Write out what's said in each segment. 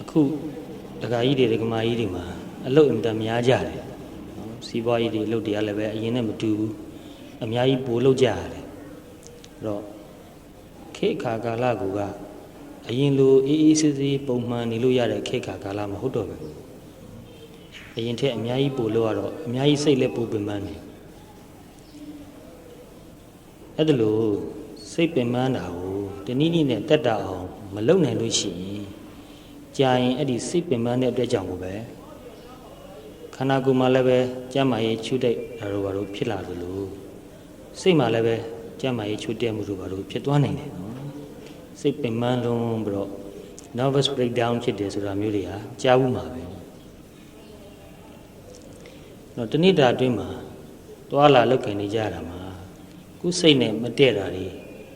အခုတခါကြီးတွေဒကမာကြီးတွေမှာအလုတ်အင်တန်များကြတယ်စီးပွားရေးတွေအလုတ်တွေကလည်းပဲအရင်နဲ့မတူဘူးအများကြီးပိုလုပ်ကြရတယ်အဲ့တော့ခေတ်ခါကာလကအရင်လိုအေးအေးဆေးဆေးပုံမှန်နေလို့ရတဲ့ခေတ်ခါကာလမဟုတ်တော့ဘူးအရင်ထက်အများကြီးပိုလို့ရတော့အများကြီးစိတ်လည်းပိုပင်ပန်းနေအဲ့ဒါလို့စိတ်ပင်ပန်းတာကိုတနည်းနည်းနဲ့တက်တာအောင်မလုပ်နိုင်လို့ရှိရင်ကြာရင်အဲ့ဒီစိတ်ပင်ပန်းတဲ့အတွက်ကြောင့်ကိုပဲခန္ဓာကိုယ်မှာလည်းပဲကြမ်းမာရေးချွတ်တဲ့ဒါတို့ဘာလို့ဖြစ်လာသလိုစိတ်မှာလည်းပဲကြမ်းမာရေးချွတ်တဲ့မှုတို့ဘာလို့ဖြစ်သွားနိုင်တယ်နော်စိတ်ပင်ပန်းလုံးပြီးတော့ nervous breakdown ဖြစ်တယ်ဆိုတာမျိုးတွေဟာကြားဘူးမှာပဲတော့တနေ့တာအတွင်းမှာတွာလာလောက်ခင်နေကြရတာမှာကုစိတ်နဲ့မတည့်တာတွေ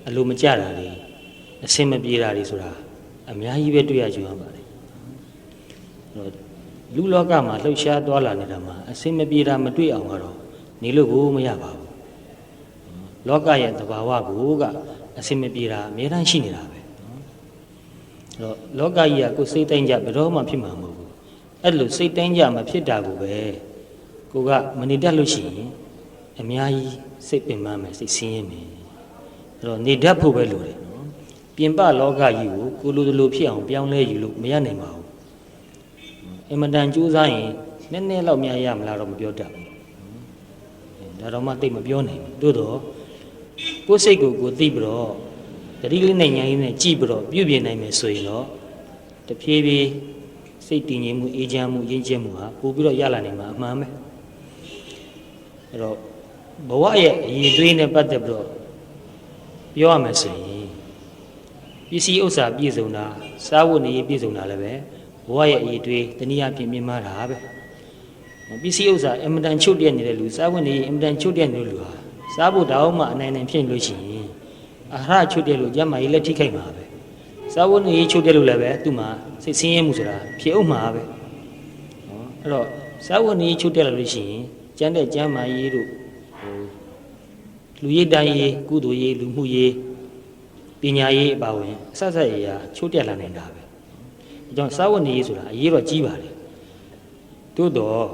အလိုမကျတာတွေအစင်မပြေတာတွေဆိုတာအများကြီးပဲတွေ့ရကြရပါတယ်တော့လူလောကမှာလှုပ်ရှားသွားလာနေတာမှာအစင်မပြေတာမတွေ့အောင်ကတော့နေလို့ကိုမရပါဘူးလောကရဲ့သဘာဝကိုကအစင်မပြေတာအများတန်းရှိနေတာပဲတော့လောကကြီးကကိုယ်စိတ်တိုင်းကြဘယ်တော့မှဖြစ်မှာမဟုတ်ဘူးအဲ့လိုစိတ်တိုင်းကြမဖြစ်တာကိုပဲကိုကမနေတတ်လို့ရှိရင်အများကြီးစိတ်ပင်ပန်းမယ်စိတ်ဆင်းရဲမယ်အဲ့တော့နေတတ်ဖို့ပဲလိုတယ်နော်ပြင်ပလောကကြီးကိုကိုလိုလိုဖြစ်အောင်ပြောင်းလဲယူလို့မရနိုင်ပါဘူးအင်မတန်ကြိုးစားရင်နည်းနည်းလောက်များရမလားတော့မပြောတတ်ဘူးဒါတော့မှတိတ်မပြောနိုင်ဘူးသို့တော့ကိုယ်စိတ်ကိုကိုသိပြီးတော့တတိလေးနဲ့ညာရင်းနဲ့ကြည့်ပြီးတော့ပြုပြင်နိုင်မယ်ဆိုရင်တော့တဖြည်းဖြည်းစိတ်တည်ငြိမ်မှုအေးချမ်းမှုရင်းကျက်မှုဟာပို့ပြီးတော့ရလာနိုင်မှာအမှန်ပဲအဲ့တော့ဘဝရဲ့အရေးသွေးနဲ့ပတ်သက်ပြီးတော့ပြောရမယ်ဆိုရင်ပစ္စည်းဥစ္စာပြည့်စုံတာစားဝတ်နေရေးပြည့်စုံတာလည်းပဲဘဝရဲ့အရေးသွေးတနည်းအားဖြင့်မြင်မှားတာပဲပစ္စည်းဥစ္စာအင်မတန်ချုပ်တက်နေတဲ့လူစားဝတ်နေရေးအင်မတန်ချုပ်တက်နေတဲ့လူဟာစားဖို့တောင်းမှအနိုင်နိုင်ဖြစ်လို့ရှိရင်အာဟာရချုပ်တက်လို့ကျန်းမာရေးလက်ထိခိုက်မှာပဲစားဝတ်နေရေးချုပ်တက်လို့လည်းပဲသူ့မှာစိတ်ဆင်းရဲမှုဆိုတာဖြစ်ဥမှာပဲအဲ့တော့စားဝတ်နေရေးချုပ်တက်လို့ရှိရင်ကျန်းတဲ့ကျန်းမာရေးတို့လူရည်တိုင်းရေးကုသိုလ်ရေးလူမှုရေးပညာရေးအပါဝင်အဆက်ဆက်ရချိုးတက်လာနိုင်တာပဲအကြောင်းစာဝတ်နေရေးဆိုတာအရေးတော့ကြီးပါတယ်သို့တော့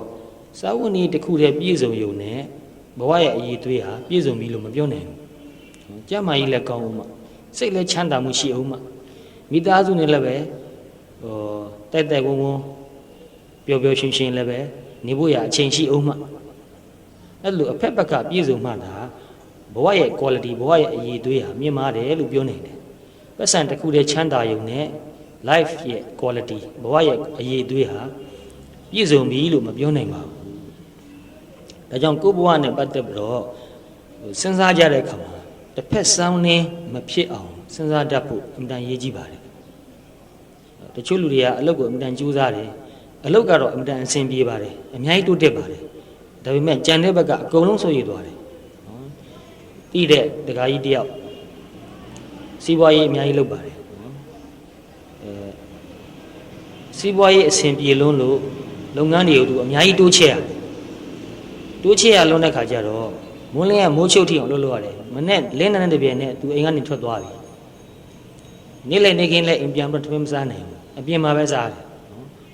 စာဝတ်နေတစ်ခုတည်းပြည့်စုံရုံနဲ့ဘဝရဲ့အရေးသွေးဟာပြည့်စုံပြီလို့မပြောနိုင်ဘူးကျမ်းမာရေးလည်းကောင်းအောင်စိတ်လည်းချမ်းသာမှုရှိအောင်မိသားစုနဲ့လည်းပဲတိုက်တိုက်ဝုန်းဝန်းပျော်ပျော်ရွှင်ရွှင်လည်းပဲနေဖို့ရအချိန်ရှိအောင်အဲ့လိုအဖက်ဘက်ကပြည့်စုံမှသာဘဝရဲ့ quality ဘဝရဲ့အရေးသွေးဟာမြင့်မားတယ်လို့ပြောနိုင်တယ်ပတ်စံတစ်ခုတည်းချမ်းသာရုံနဲ့ life ရဲ့ quality ဘဝရဲ့အရေးသွေးဟာပြည့်စုံပြီလို့မပြောနိုင်ပါဘူးဒါကြောင့်ကိုယ့်ဘဝနဲ့ပတ်သက်ပြီးတော့စဉ်းစားကြတဲ့အခါမှာတစ်ဖက်စောင်းနေမဖြစ်အောင်စဉ်းစားတတ်ဖို့အင်မတန်ရေးကြီးပါတယ်တချို့လူတွေကအလုပ်ကိုအင်မတန်ကြိုးစားတယ်အလုပ်ကတော့အင်မတန်အဆင်ပြေပါတယ်အများကြီးတိုးတက်ပါတယ်ဒါပေမဲ့ကြံတဲ့ဘက်ကအကုန်လုံးဆိုရသွားတယ်တိတဲ့တခါကြီးတယောက်စီးပွားရေးအများကြီးလုပ်ပါတယ်စီးပွားရေးအဆင်ပြေလုံးလို့လုပ်ငန်းတွေကိုသူအများကြီးတိုးချဲ့ရတယ်တိုးချဲ့ရလုံးတဲ့ခါကျတော့မွန်းလင်းကမိုးချုပ်ထိအောင်လုပ်ရတယ်မနဲ့လင်းနေတဲ့တပြည့်နဲ့သူအိမ်ကနေထွက်သွားပြီနေ့လည်းနေခင်းလည်းအိမ်ပြန်ပြီးထမင်းမစားနိုင်ဘူးအပြင်မှာပဲစားတယ်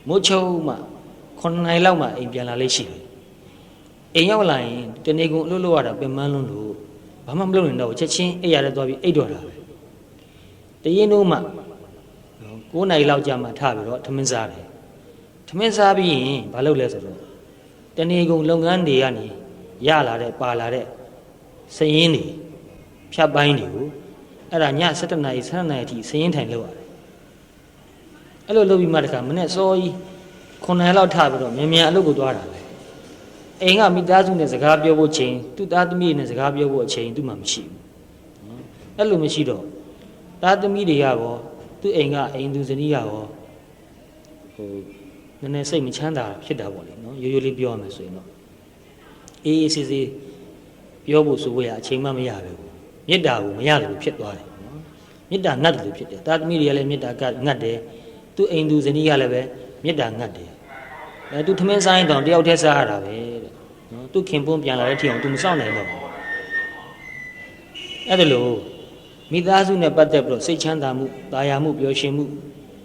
မိုးချုပ်မှ9နိုင်လောက်မှအိမ်ပြန်လာလေးရှိတယ်အိမ်ရောက်လာရင်တနေကုန်အလုပ်လုပ်ရတာပင်ပန်းလုံးလို့ဘာမှမလုပ်နိုင်တော့ချက်ချင်းအိပ်ရတဲ့သွားပြီးအိပ်တော့တာပဲတရင်တို့မှ9နိုင်လောက်ကြာမှထပြီးတော့ထမင်းစားတယ်ထမင်းစားပြီးရင်ဘာလုပ်လဲဆိုတော့တနေကုန်လုပ်ငန်းတွေကနေရလာတဲ့ပါလာတဲ့စည်ရင်းတွေဖြတ်ပိုင်းတွေကိုအဲ့ဒါည7:00 နာရီ7:00 နာရီအထိစည်ရင်းထိုင်လုပ်ရတယ်အဲ့လိုလုပ်ပြီးမှတခါမနေ့စောကြီး9နိုင်လောက်ထပြီးတော့မြန်အလုပ်ကိုသွားတာပဲအိမ်ကမိသားစုနဲ့စကားပြောဖို့ချိန်သူ့သားသမီးနဲ့စကားပြောဖို့အချိန်သူ့မှာမရှိဘူးအဲ့လိုမရှိတော့သားသမီးတွေကရောသူ့အိမ်ကအိမ်သူဇနီးကရောနည်းနည်းစိတ်မချမ်းသာဖြစ်တာပေါ့လေနော်ရိုးရိုးလေးပြောရမယ်ဆိုရင်တော့အေးအေးဆေးဆေးပြောဖို့ဆိုဖို့ရအချိန်မှမရဘူးမေတ္တာကိုမရလို့ဖြစ်သွားတယ်နော်မေတ္တာငတ်တယ်လို့ဖြစ်တယ်သားသမီးတွေကလည်းမေတ္တာငတ်တယ်သူ့အိမ်သူဇနီးကလည်းပဲမေတ္တာငတ်တယ်သူထမင်းစားရင်တော့တယောက်တည်းစားရတာပဲတဲ့နော်သူခင်ပွန်းပြန်လာတဲ့ထီအောင်သူမစောင့်နိုင်တော့ဘူးအဲ့ဒါလို့မိသားစုနဲ့ပတ်သက်ပြီးတော့စိတ်ချမ်းသာမှုတာယာမှုပျော်ရွှင်မှု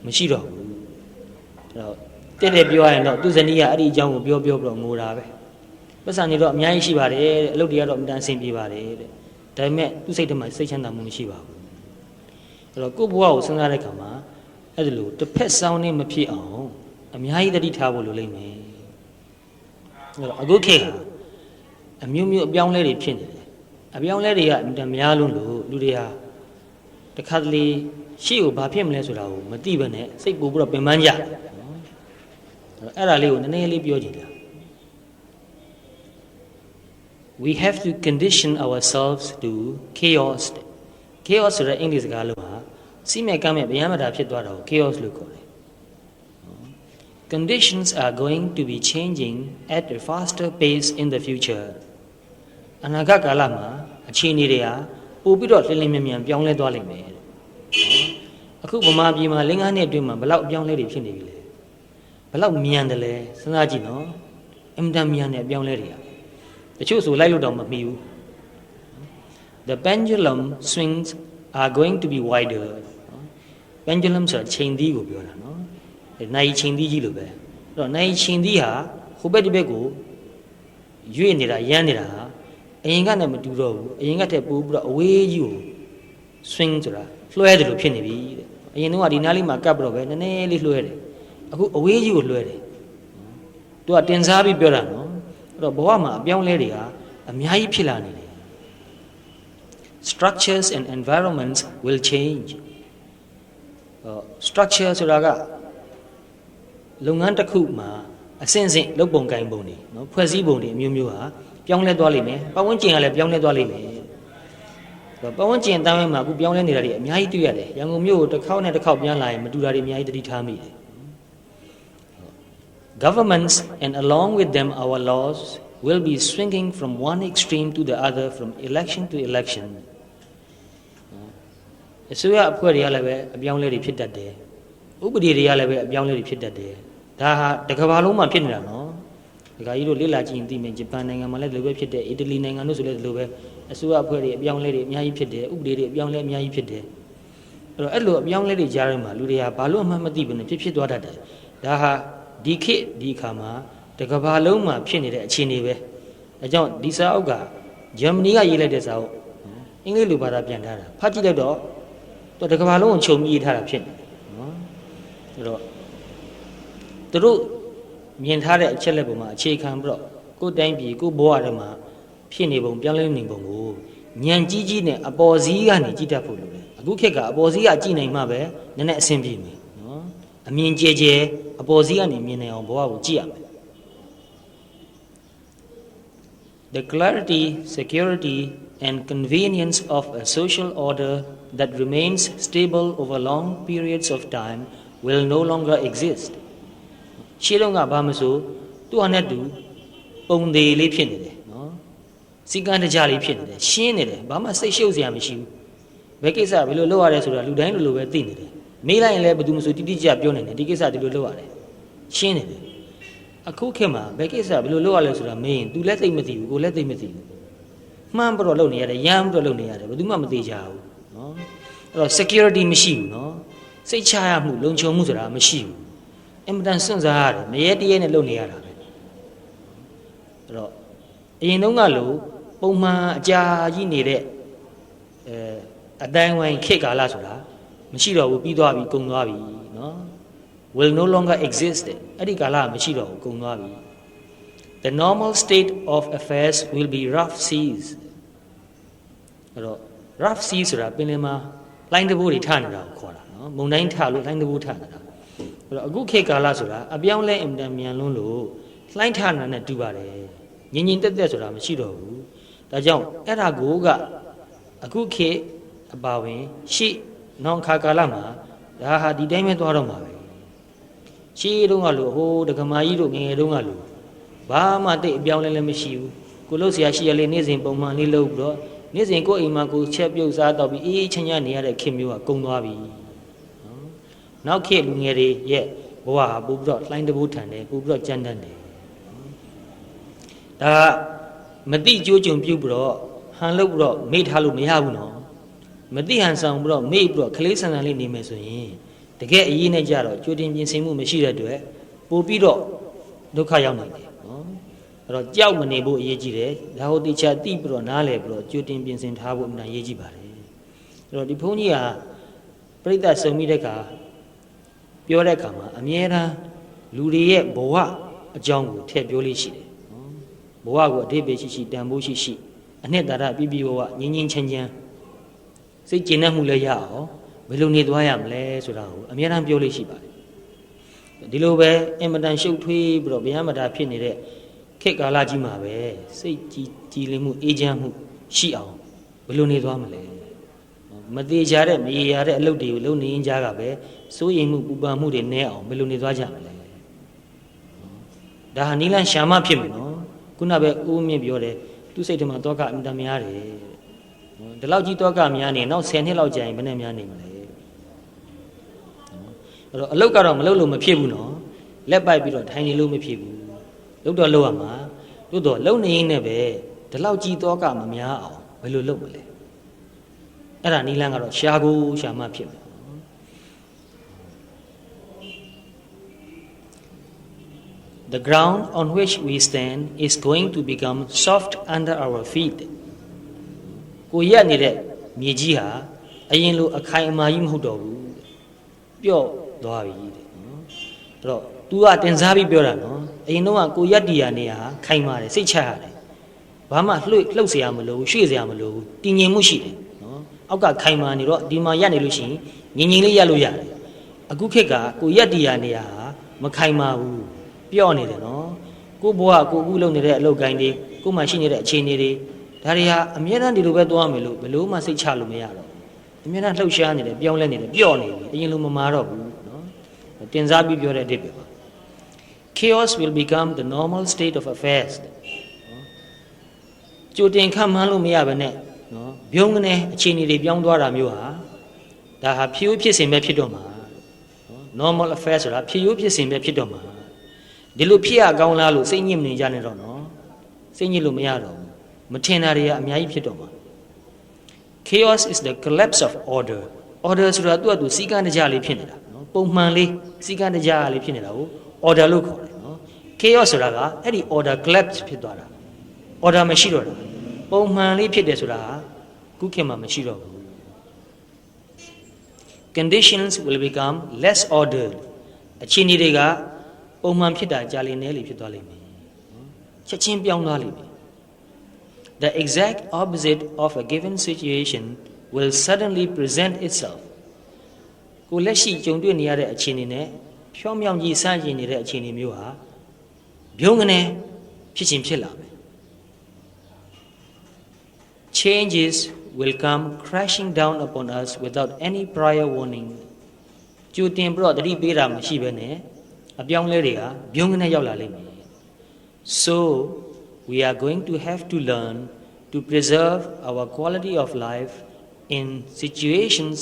မရှိတော့ဘူး တဲ့တဲ့ပြောရရင်တော့သူဇနီးကအဲ့ဒီအကြောင်းကိုပြောပြီးတော့ငိုတာပဲပတ်စံနေတော့အများကြီးရှိပါတယ်တဲ့အလုပ်တွေကတော့အမှန်တန်ဆင်ပြေပါတယ်တဲ့ဒါပေမဲ့သူ့စိတ်ထဲမှာစိတ်ချမ်းသာမှုမရှိပါဘူးအဲ့တော့ကိုယ့်ဘဝကိုစဉ်းစားတဲ့အခါမှာအဲ့ဒါလို့တစ်ဖက်စောင်းနေမဖြစ်အောင်အများကြီးတတိထားဖို့လိုလိမ့်မယ်အဲ့တော့အခုခေတ်ကအမျိုးမျိုးအပြောင်းလဲတွေဖြစ်နေတယ်အပြောင်းလဲတွေကအမှန်တန်များလို့လူတွေဟာတခါတလေရှေ့ကိုဘာဖြစ်မလဲဆိုတာကိုမသိဘဲနဲ့စိတ်ပူပြီးတော့ပင်ပန်းကြတယ်အဲ့ဒါလေးကိုနည်းနည်းလေးပြောကြည့်တာ we have to condition ourselves to chaos ဆိုတဲ့အင်္ဂလိပ်စကားလုံးဟာစီမဲ့ကမ်းမဲ့ဗျမ်းမတာဖြစ်သွားတာကို chaos လို့ခေါ်တယ် conditions are going to be changing at a faster pace in the future အနာဂတ်ကာလမှာအခြေအနေတွေဟာပိုပြီးတော့လင်းလင်းမြန်မြန်ပြောင်းလဲသွားလိမ့်မယ်အခုဗမာပြည်မှာလင်းကားနှစ်အတွင်းမှာဘယ်လောက်အပြောင်းလဲတွေဖြစ်နေပြီလဲဘယ်လောက်မြန်တယ်လဲစဉ်းစားကြည့်နော်အင်တန်မြန်တဲ့အပြောင်းလဲတွေတချို့ဆိုလိုက်လို့တော့မမီဘူး The pendulum swings are going to be wider pendulum ဆိုတာချိန်သီးကိုပြောတာနော်နိုင်ချိန်သီးကြီးလိုပဲအဲ့တော့နိုင်ချိန်သီးဟာဟိုဘက်ဒီဘက်ကိုရွေ့နေတာရမ်းနေတာဟာအရင်ကနဲ့မတူတော့ဘူးအရင်ကတည်းပို့ပြီးတော့အဝေးကြီးကို swing ဆိုတာလွှဲတယ်လို့ဖြစ်နေပြီတဲ့အရင်ကဒီနားလေးမှာကပ်ပြီးတော့ပဲနည်းနည်းလေးလွှဲတယ်အခုအဝေးကြီးကိုလွှဲတယ်သူကတင်စားပြီးပြောတာနော်အဲ့တော့ဘဝမှာအပြောင်းလဲတွေဟာအများကြီးဖြစ်လာနေတယ် structures and environments will change structure ဆိုတာကလုပ်ငန်းတစ်ခုမှာအစဉ်စဉ်လုပ်ပုံကိုင်ပုံတွေနော်ဖွဲ့စည်းပုံတွေအမျိုးမျိုးဟာပြောင်းလဲသွားလိမ့်မယ်ပတ်ဝန်းကျင်ကလည်းပြောင်းလဲသွားလိမ့်မယ်ပတ်ဝန်းကျင်အတိုင်းမှာအခုပြောင်းလဲနေတာတွေအများကြီးတွေ့ရတယ်ရန်ကုန်မြို့ကိုတစ်ခေါက်နဲ့တစ်ခေါက်ပြန်လာရင်မတူတာတွေအများကြီးသတိထားမိတယ် Governments and along with them our laws will be swinging from one extreme to the other from election to election အစိုးရအဖွဲ့တွေကလည်းပဲအပြောင်းလဲတွေဖြစ်တတ်တယ်ဥပဒေတွေကလည်းပဲအပြောင်းလဲတွေဖြစ်တတ်တယ်ဒါဟာတစ်ကမ္ဘာလုံးမှာဖြစ်နေတာနော်ဒီကကြီးတို့လေ့လာကြည့်ရင်သိမယ်ဂျပန်နိုင်ငံမှာလည်းဒီလိုပဲဖြစ်တယ်အီတလီနိုင်ငံတို့ဆိုလည်းဒီလိုပဲအစိုးရအဖွဲ့တွေအပြောင်းလဲတွေအများကြီးဖြစ်တယ်ဥပဒေတွေအပြောင်းလဲအများကြီးဖြစ်တယ်အဲ့တော့အဲ့လိုအပြောင်းလဲတွေကြားထဲမှာလူတွေကဘာလို့အမှတ်မသိဘဲနဲ့ဖြစ်သွားတတ်တယ်ဒါဟာဒီခေတ်ဒီအခါမှာတစ်ကမ္ဘာလုံးမှာဖြစ်နေတဲ့အခြေအနေပဲအဲကြောင့်ဒီစာအုပ်ကဂျာမနီကရေးလိုက်တဲ့စာအုပ်အင်္ဂလိပ်လိုဘာသာပြန်ထားတာဖတ်ကြည့်လိုက်တော့တစ်ကမ္ဘာလုံးကိုခြုံပြီးရေးထားတာဖြစ်နေနော်အဲ့တော့သူတို့မြင်ထားတဲ့အချက်လက်ပေါ်မှာအခြေခံပြီးတော့ကိုယ်တိုင်းပြည်ကိုယ်ဘဝထဲမှာဖြစ်နေပုံပြောင်းလဲနေပုံကိုဉာဏ်ကြီးကြီးနဲ့အပေါ်စီးကနေကြည့်တတ်ဖို့လိုတယ်အခုခေတ်ကအပေါ်စီးကကြည့်နိုင်မှပဲနည်းနည်းအဆင်ပြေမယ်နော်အမြင်ကျဲကျဲအပေါ်စီးကနေမြင်နိုင်အောင်ဘဝကိုကြည့်ရမယ် The clarity, security and convenience of a social order that remains stable over long periods of time will no longer exist ရှင်းတော့ကဘာမဆိုသူ့ဟာနဲ့တူပုံသေးလေးဖြစ်နေတယ်နော်စီကံတကြလေးဖြစ်နေတယ်ရှင်းနေတယ်ဘာမှစိတ်ရှုပ်စရာမရှိဘူးဘယ်ကိစ္စဘယ်လိုလုပ်ရလဲဆိုတာလူတိုင်းလိုပဲသိနေတယ်မေးလိုက်ရင်လည်းဘယ်သူမှမဆိုတိတိကျကျပြောနေတယ်ဒီကိစ္စဒီလိုလုပ်ရတယ်ရှင်းနေတယ်အခုခေတ်မှာဘယ်ကိစ္စဘယ်လိုလုပ်ရလဲဆိုတာမေးရင် तू လည်းသိမသိဘူးကိုလည်းသိမသိဘူးမှန်းပြီးတော့လုပ်နေရတယ်ရမ်းပြီးတော့လုပ်နေရတယ်ဘယ်သူမှမသိကြဘူးနော်အဲ့တော့ security မရှိဘူးနော်စိတ်ချရမှုလုံခြုံမှုဆိုတာမရှိဘူးအင်မတန်စွန့်စားရတယ်မရဲတရဲနဲ့လုပ်နေရတာပဲအဲ့တော့အရင်တုန်းကလို့ပုံမှန်အကြာကြီးနေတဲ့အတိုင်းဝိုင်းခေတ်ကာလဆိုတာမရှိတော့ဘူးပြီးသွားပြီကုန်သွားပြီနော် will no longer exist အဲ့ဒီကာလကမရှိတော့ဘူးကုန်သွားပြီ the normal state of affairs will be rough seas အဲ့တော့ rough seas ဆိုတာပင်လယ်မှာလိုင်းတဘိုးတွေထနေတာကိုခေါ်တာနော်မုန်တိုင်းထလို့လိုင်းတဘိုးထနေတာအဲ့တော့အခုခေတ်ကာလဆိုတာအပြောင်းလဲအင်တန်မြန်လွန်းလို့လှိုင်းထနာနဲ့တူပါတယ်ငြင်ငြင်တက်တက်ဆိုတာမရှိတော့ဘူးဒါကြောင့်အဲ့ဒါကိုကအခုခေတ်အပါဝင်ရှေ့နောက်ခါကာလမှာဒါဟာဒီတိုင်းပဲသွားတော့မှာပဲရှေ့တုန်းကလို့ဟိုဒကမာကြီးတို့ငငယ်တုန်းကလို့ဘာမှတိတ်အပြောင်းလဲလည်းမရှိဘူးကိုလို့ဆရာရှိရလေးနေ့စဉ်ပုံမှန်လေးလုပ်ပြီးတော့နေ့စဉ်ကိုအိမ်မှာကိုချက်ပြုတ်စားတော့ပြီးအေးချမ်းချမ်းနေရတဲ့ခင်မျိုးကကုန်သွားပြီနောက်ခေတ်လူငယ်တွေရဲ့ဘဝဟာပို့ပြီးတော့လှိုင်းတဘိုးထန်တယ်ပို့ပြီးတော့ကြမ်းတမ်းတယ်ဒါမတိကြိုးကြုံပြုတ်ပြီးတော့ဟန်လုပ်ပြီးတော့မေ့ထားလို့မရဘူးနော်မတိဟန်ဆောင်ပြီးတော့မေ့ပြီးတော့ခလေးဆန်ဆန်လေးနေမယ်ဆိုရင် တကယ်အရေးနဲ့ကြတော့ကြိုတင်ပြင်ဆင်မှုမရှိတဲ့အတွက်ပို့ပြီးတော့ဒုက္ခရောက်နိုင်တယ်နော်အဲ့တော့ကြောက်မနေဖို့အရေးကြီးတယ်ဒါဟုတ်တိချာတိပြီးတော့နားလည်ပြီးတော့ကြိုတင်ပြင်ဆင်ထားဖို့အမှန်အရေးကြီးပါတယ်အဲ့တော့ဒီဘုန်းကြီးကပြိဿစုံမိတဲ့အခါပြောတဲ့အခါမှာအမြဲတမ်းလူတွေရဲ့ဘဝအကြောင်းကိုထည့်ပြောလေးရှိတယ်နော်ဘဝကိုအဓိပ္ပာယ်ရှိတန်ဖိုးရှိအနှစ်သာရပြည့်ပြည့်ဝဝငြင်းငြင်းချမ်းချမ်းစိတ်ကျဉ်နှံ့မှုလည်းရအောင်ဘယ်လိုနေသွားရမလဲဆိုတာကိုအမြဲတမ်းပြောလေးရှိပါတယ်ဒီလိုပဲအင်မတန်ရှုပ်ထွေးပြီးတော့ဗျာမတာဖြစ်နေတဲ့ခေတ်ကာလကြီးမှာပဲစိတ်ကြည်လင်မှုအေးချမ်းမှုရှိအောင်ဘယ်လိုနေသွားမလဲမသေးကြတဲ့မရေရာတဲ့အလုပ်တွေကိုလုပ်နေရင်ကြားကပဲစိုးရိမ်မှုပူပန်မှုတွေနဲ့အောင်ဘယ်လိုနေသွားကြမလဲဒါဟာနီလန်ရှာမဖြစ်မယ်နော်ခုနပဲဦးမြင့်ပြောတယ်သူ့စိတ်ထဲမှာတောကအင်တများတယ်ဒီလောက်ကြီးတောကများနေနောက်10နှစ်လောက်ကြာရင်ဘယ်နဲ့များနေမလဲအဲ့တော့အလုပ်ကတော့မလုပ်လို့မဖြစ်ဘူးနော်လက်ပိုက်ပြီးတော့ထိုင်နေလို့မဖြစ်ဘူးလုပ်တော့လုပ်ရမှာတို့တော့လုပ်နေရင်လည်းပဲဒီလောက်ကြီးတောကမများအောင်ဘယ်လိုလုပ်မလဲအဲ့ဒါနီလန်ကတော့ရှာကိုရှာမဖြစ်မယ်The ground on which we stand is going to become soft under our feet. ကိုရက်နေတဲ့မြေကြီးဟာအရင်လိုအခိုင်အမာကြီးမဟုတ်တော့ဘူးပြော့သွားပြီတဲ့နော်အဲ့တော့ तू ကတင်စားပြီးပြောတာနော်အရင်တော့ကိုရက်တီယာနေဟာခိုင်မာတယ်စိတ်ချရတယ်ဘာမှလှုပ်เสียမလို့ရွှေ့เสียမလို့တည်ငြိမ်မှုရှိတယ်နော်အောက်ကခိုင်မာနေတော့ဒီမှာရက်နေလို့ရှိရင်ငြိမ်ငြိမ်လေးရက်လို့ရတယ်အခုခေတ်ကကိုရက်တီယာနေဟာမခိုင်မာဘူးပြော့နေတယ်နော်ကိုဘွားကိုကူးလုံနေတဲ့အလုပ်ကိုင်းတွေကိုမှရှိနေတဲ့အခြေအနေတွေဒါတွေဟာအမြဲတမ်းဒီလိုပဲသွားမယ်လို့ဘယ်လို့မှစိတ်ချလို့မရတော့အမြဲတမ်းလှုပ်ရှားနေတယ်ပြောင်းလဲနေတယ်ပြော့နေပြီအရင်လိုမမာတော့ဘူးနော်တင်စားပြီးပြောတဲ့အဓိပ္ပာယ်ပါ Chaos will become the normal state of affairs ကြိုတင်ခန့်မှန်းလို့မရဘဲနဲ့နော်ပြုံးကနေအခြေအနေတွေပြောင်းသွားတာမျိုးဟာဒါဟာဖြိုးဖြစ်စဉ်ပဲဖြစ်တော့မှာနော် normal affairs ဆိုတာဖြိုးဖြစ်စဉ်ပဲဖြစ်တော့မှာဒီလိုဖြစ်ရကောင်းလားလို့စိတ်ညစ်မနေကြနဲ့တော့နော်စိတ်ညစ်လို့မရတော့ဘူးမထင်တာတွေကအများကြီးဖြစ်တော့မှာ Chaos is the collapse of order order ဆိုတာသူ့စီကံတကြလေးဖြစ်နေတာနော်ပုံမှန်လေးစီကံတကြလေးဖြစ်နေတာကို order လို့ခေါ်တယ်နော် Chaos ဆိုတာကအဲ့ဒီ order collapse ဖြစ်သွားတာ order မရှိတော့တာပုံမှန်လေးဖြစ်တယ်ဆိုတာခုခေတ်မှာမရှိတော့ဘူး Conditions will become less ordered အခြေအနေတွေကပုံမှန်ဖြစ်တာကြာလင်းနေလေဖြစ်သွားလိမ့်မယ်ချက်ချင်းပြောင်းသွားလိမ့်မယ် The exact opposite of a given situation will suddenly present itself ကိုလက်ရှိကြုံတွေ့နေရတဲ့အခြေအနေနဲ့ဖြောင်းမြောင်းကြီးစမ်းကျင်နေတဲ့အခြေအနေမျိုးဟာဘုံကနေဖြစ်ချင်းဖြစ်လာမယ် Changes will come crashing down upon us without any prior warning ကြိုတင်ပြီးတော့တတိပေးတာမရှိဘဲနဲ့အပြောင်းလဲတွေကဘုံကနေရောက်လာလိမ့်မယ် So we are going to have to learn to preserve our quality of life in situations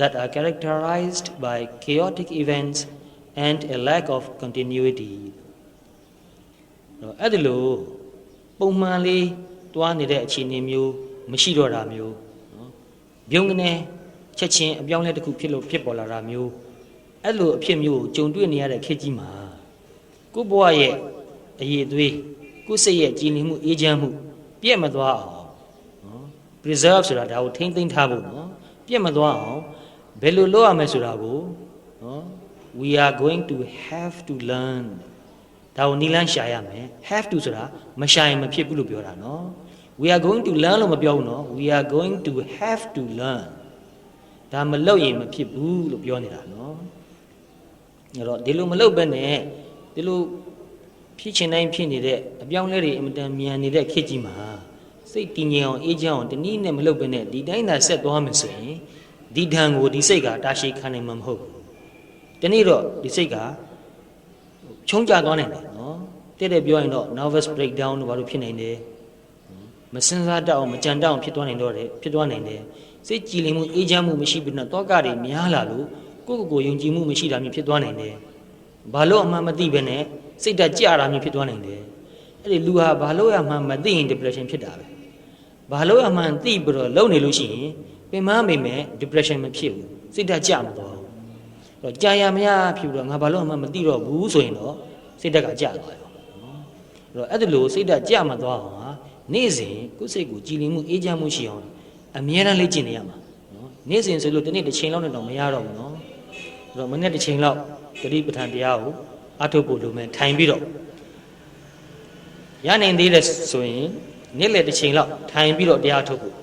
that are characterized by chaotic events and a lack of continuity အဲ့ဒီလိုပုံမှန်လေးတွားနေတဲ့အခြေအနေမျိုးမရှိတော့တာမျိုးနော်ဘုံကနေချက်ချင်းအပြောင်းလဲတစ်ခုဖြစ်ပေါ်လာတာမျိုးအဲ့လိုအဖြစ်မျိုးကိုကြုံတွေ့နေရတဲ့ခေတ်ကြီးမှာကိုယ့်ဘဝရဲ့အရေးအသွေးကိုယ့်စိတ်ရဲ့ကြည်လင်မှုအေးချမ်းမှုပြည့်မသွားအောင်နော် preserve ဆိုတာဒါကိုထိမ့်သိမ်းထားဖို့နော်ပြည့်မသွားအောင်ဘယ်လိုလုပ်ရမလဲဆိုတာကိုနော် we are going to have to learn ဒါကိုနီလန်းရှာရမယ် have to ဆိုတာမရှာရင်မဖြစ်ဘူးလို့ပြောတာနော် we are going to learn လို့မပြောဘူးနော် we are going to have to learn ဒါမလုပ်ရင်မဖြစ်ဘူးလို့ပြောနေတာနော်အဲ့တော့ဒီလိုမလုပ်ဘဲနဲ့ဒီလိုဖြစ်ချင်တိုင်းဖြစ်နေတဲ့အပြောင်းလဲတွေအင်မတန်မြန်နေတဲ့ခေတ်ကြီးမှာစိတ်တည်ငြိမ်အောင်အေးချမ်းအောင်တနည်းနဲ့မလုပ်ဘဲနဲ့ဒီတိုင်းသာဆက်သွားမယ်ဆိုရင်ဒီဓာန်ကိုဒီစိတ်ကတာရှည်ခံနိုင်မှာမဟုတ်ဘူးတနည်းတော့ဒီစိတ်ကချုံးကြသွားနိုင်တယ်နော်တဲ့ပြောရင်တော့ nervous breakdown လို့ဘာလို့ဖြစ်နိုင်တယ်မစင်စားတတ်အောင်မကြံတတ်အောင်ဖြစ်သွားနိုင်တယ်စိတ်ကြည်လင်မှုအေးချမ်းမှုမရှိဘူးနော်တောကတွေများလာလို့ကိုယ်ယုံကြည်မှုမရှိတာမျိုးဖြစ်သွားနိုင်တယ်ဘာလို့အမှန်မသိဘဲနဲ့စိတ်ဓာတ်ကြတာမျိုးဖြစ်သွားနိုင်တယ်အဲ့ဒီလူဟာဘာလို့အမှန်မသိရင် depression ဖြစ်တာပဲဘာလို့အမှန်သိပြီးတော့လုံနေလို့ရှိရင်ပင်မမိမယ် depression မဖြစ်ဘူးစိတ်ဓာတ်ကြမသွားဘူး တော့ကြာရမရဖြစ်ပြီးတော့ငါဘာလို့မှမသိတော့ဘူးဆိုရင်တော့စိတ်ဓာတ်ကကျသွားရောနော်အဲ့တော့အဲ့ဒါလို့စိတ်ဓာတ်ကျမသွားအောင်ဟာနေ့စဉ်ကိုယ်စိတ်ကိုကြည်လင်မှုအေးချမ်းမှုရှိအောင်အမြဲတမ်းလေ့ကျင့်နေရမှာနော်နေ့စဉ်ဆိုလို့ဒီနေ့တစ်ချိန်လောက်နဲ့တော့မရတော့ဘူးနော်အဲ့တော့မနေ့တစ်ချိန်လောက်သတိပဋ္ဌာန်တရားကိုအထုတ်ဖို့လိုမယ်ထိုင်ပြီးတော့ရနိုင်သေးတယ်ဆိုရင်နေ့လယ်တစ်ချိန်လောက်ထိုင်ပြီးတော့တရားထုတ်ဖို့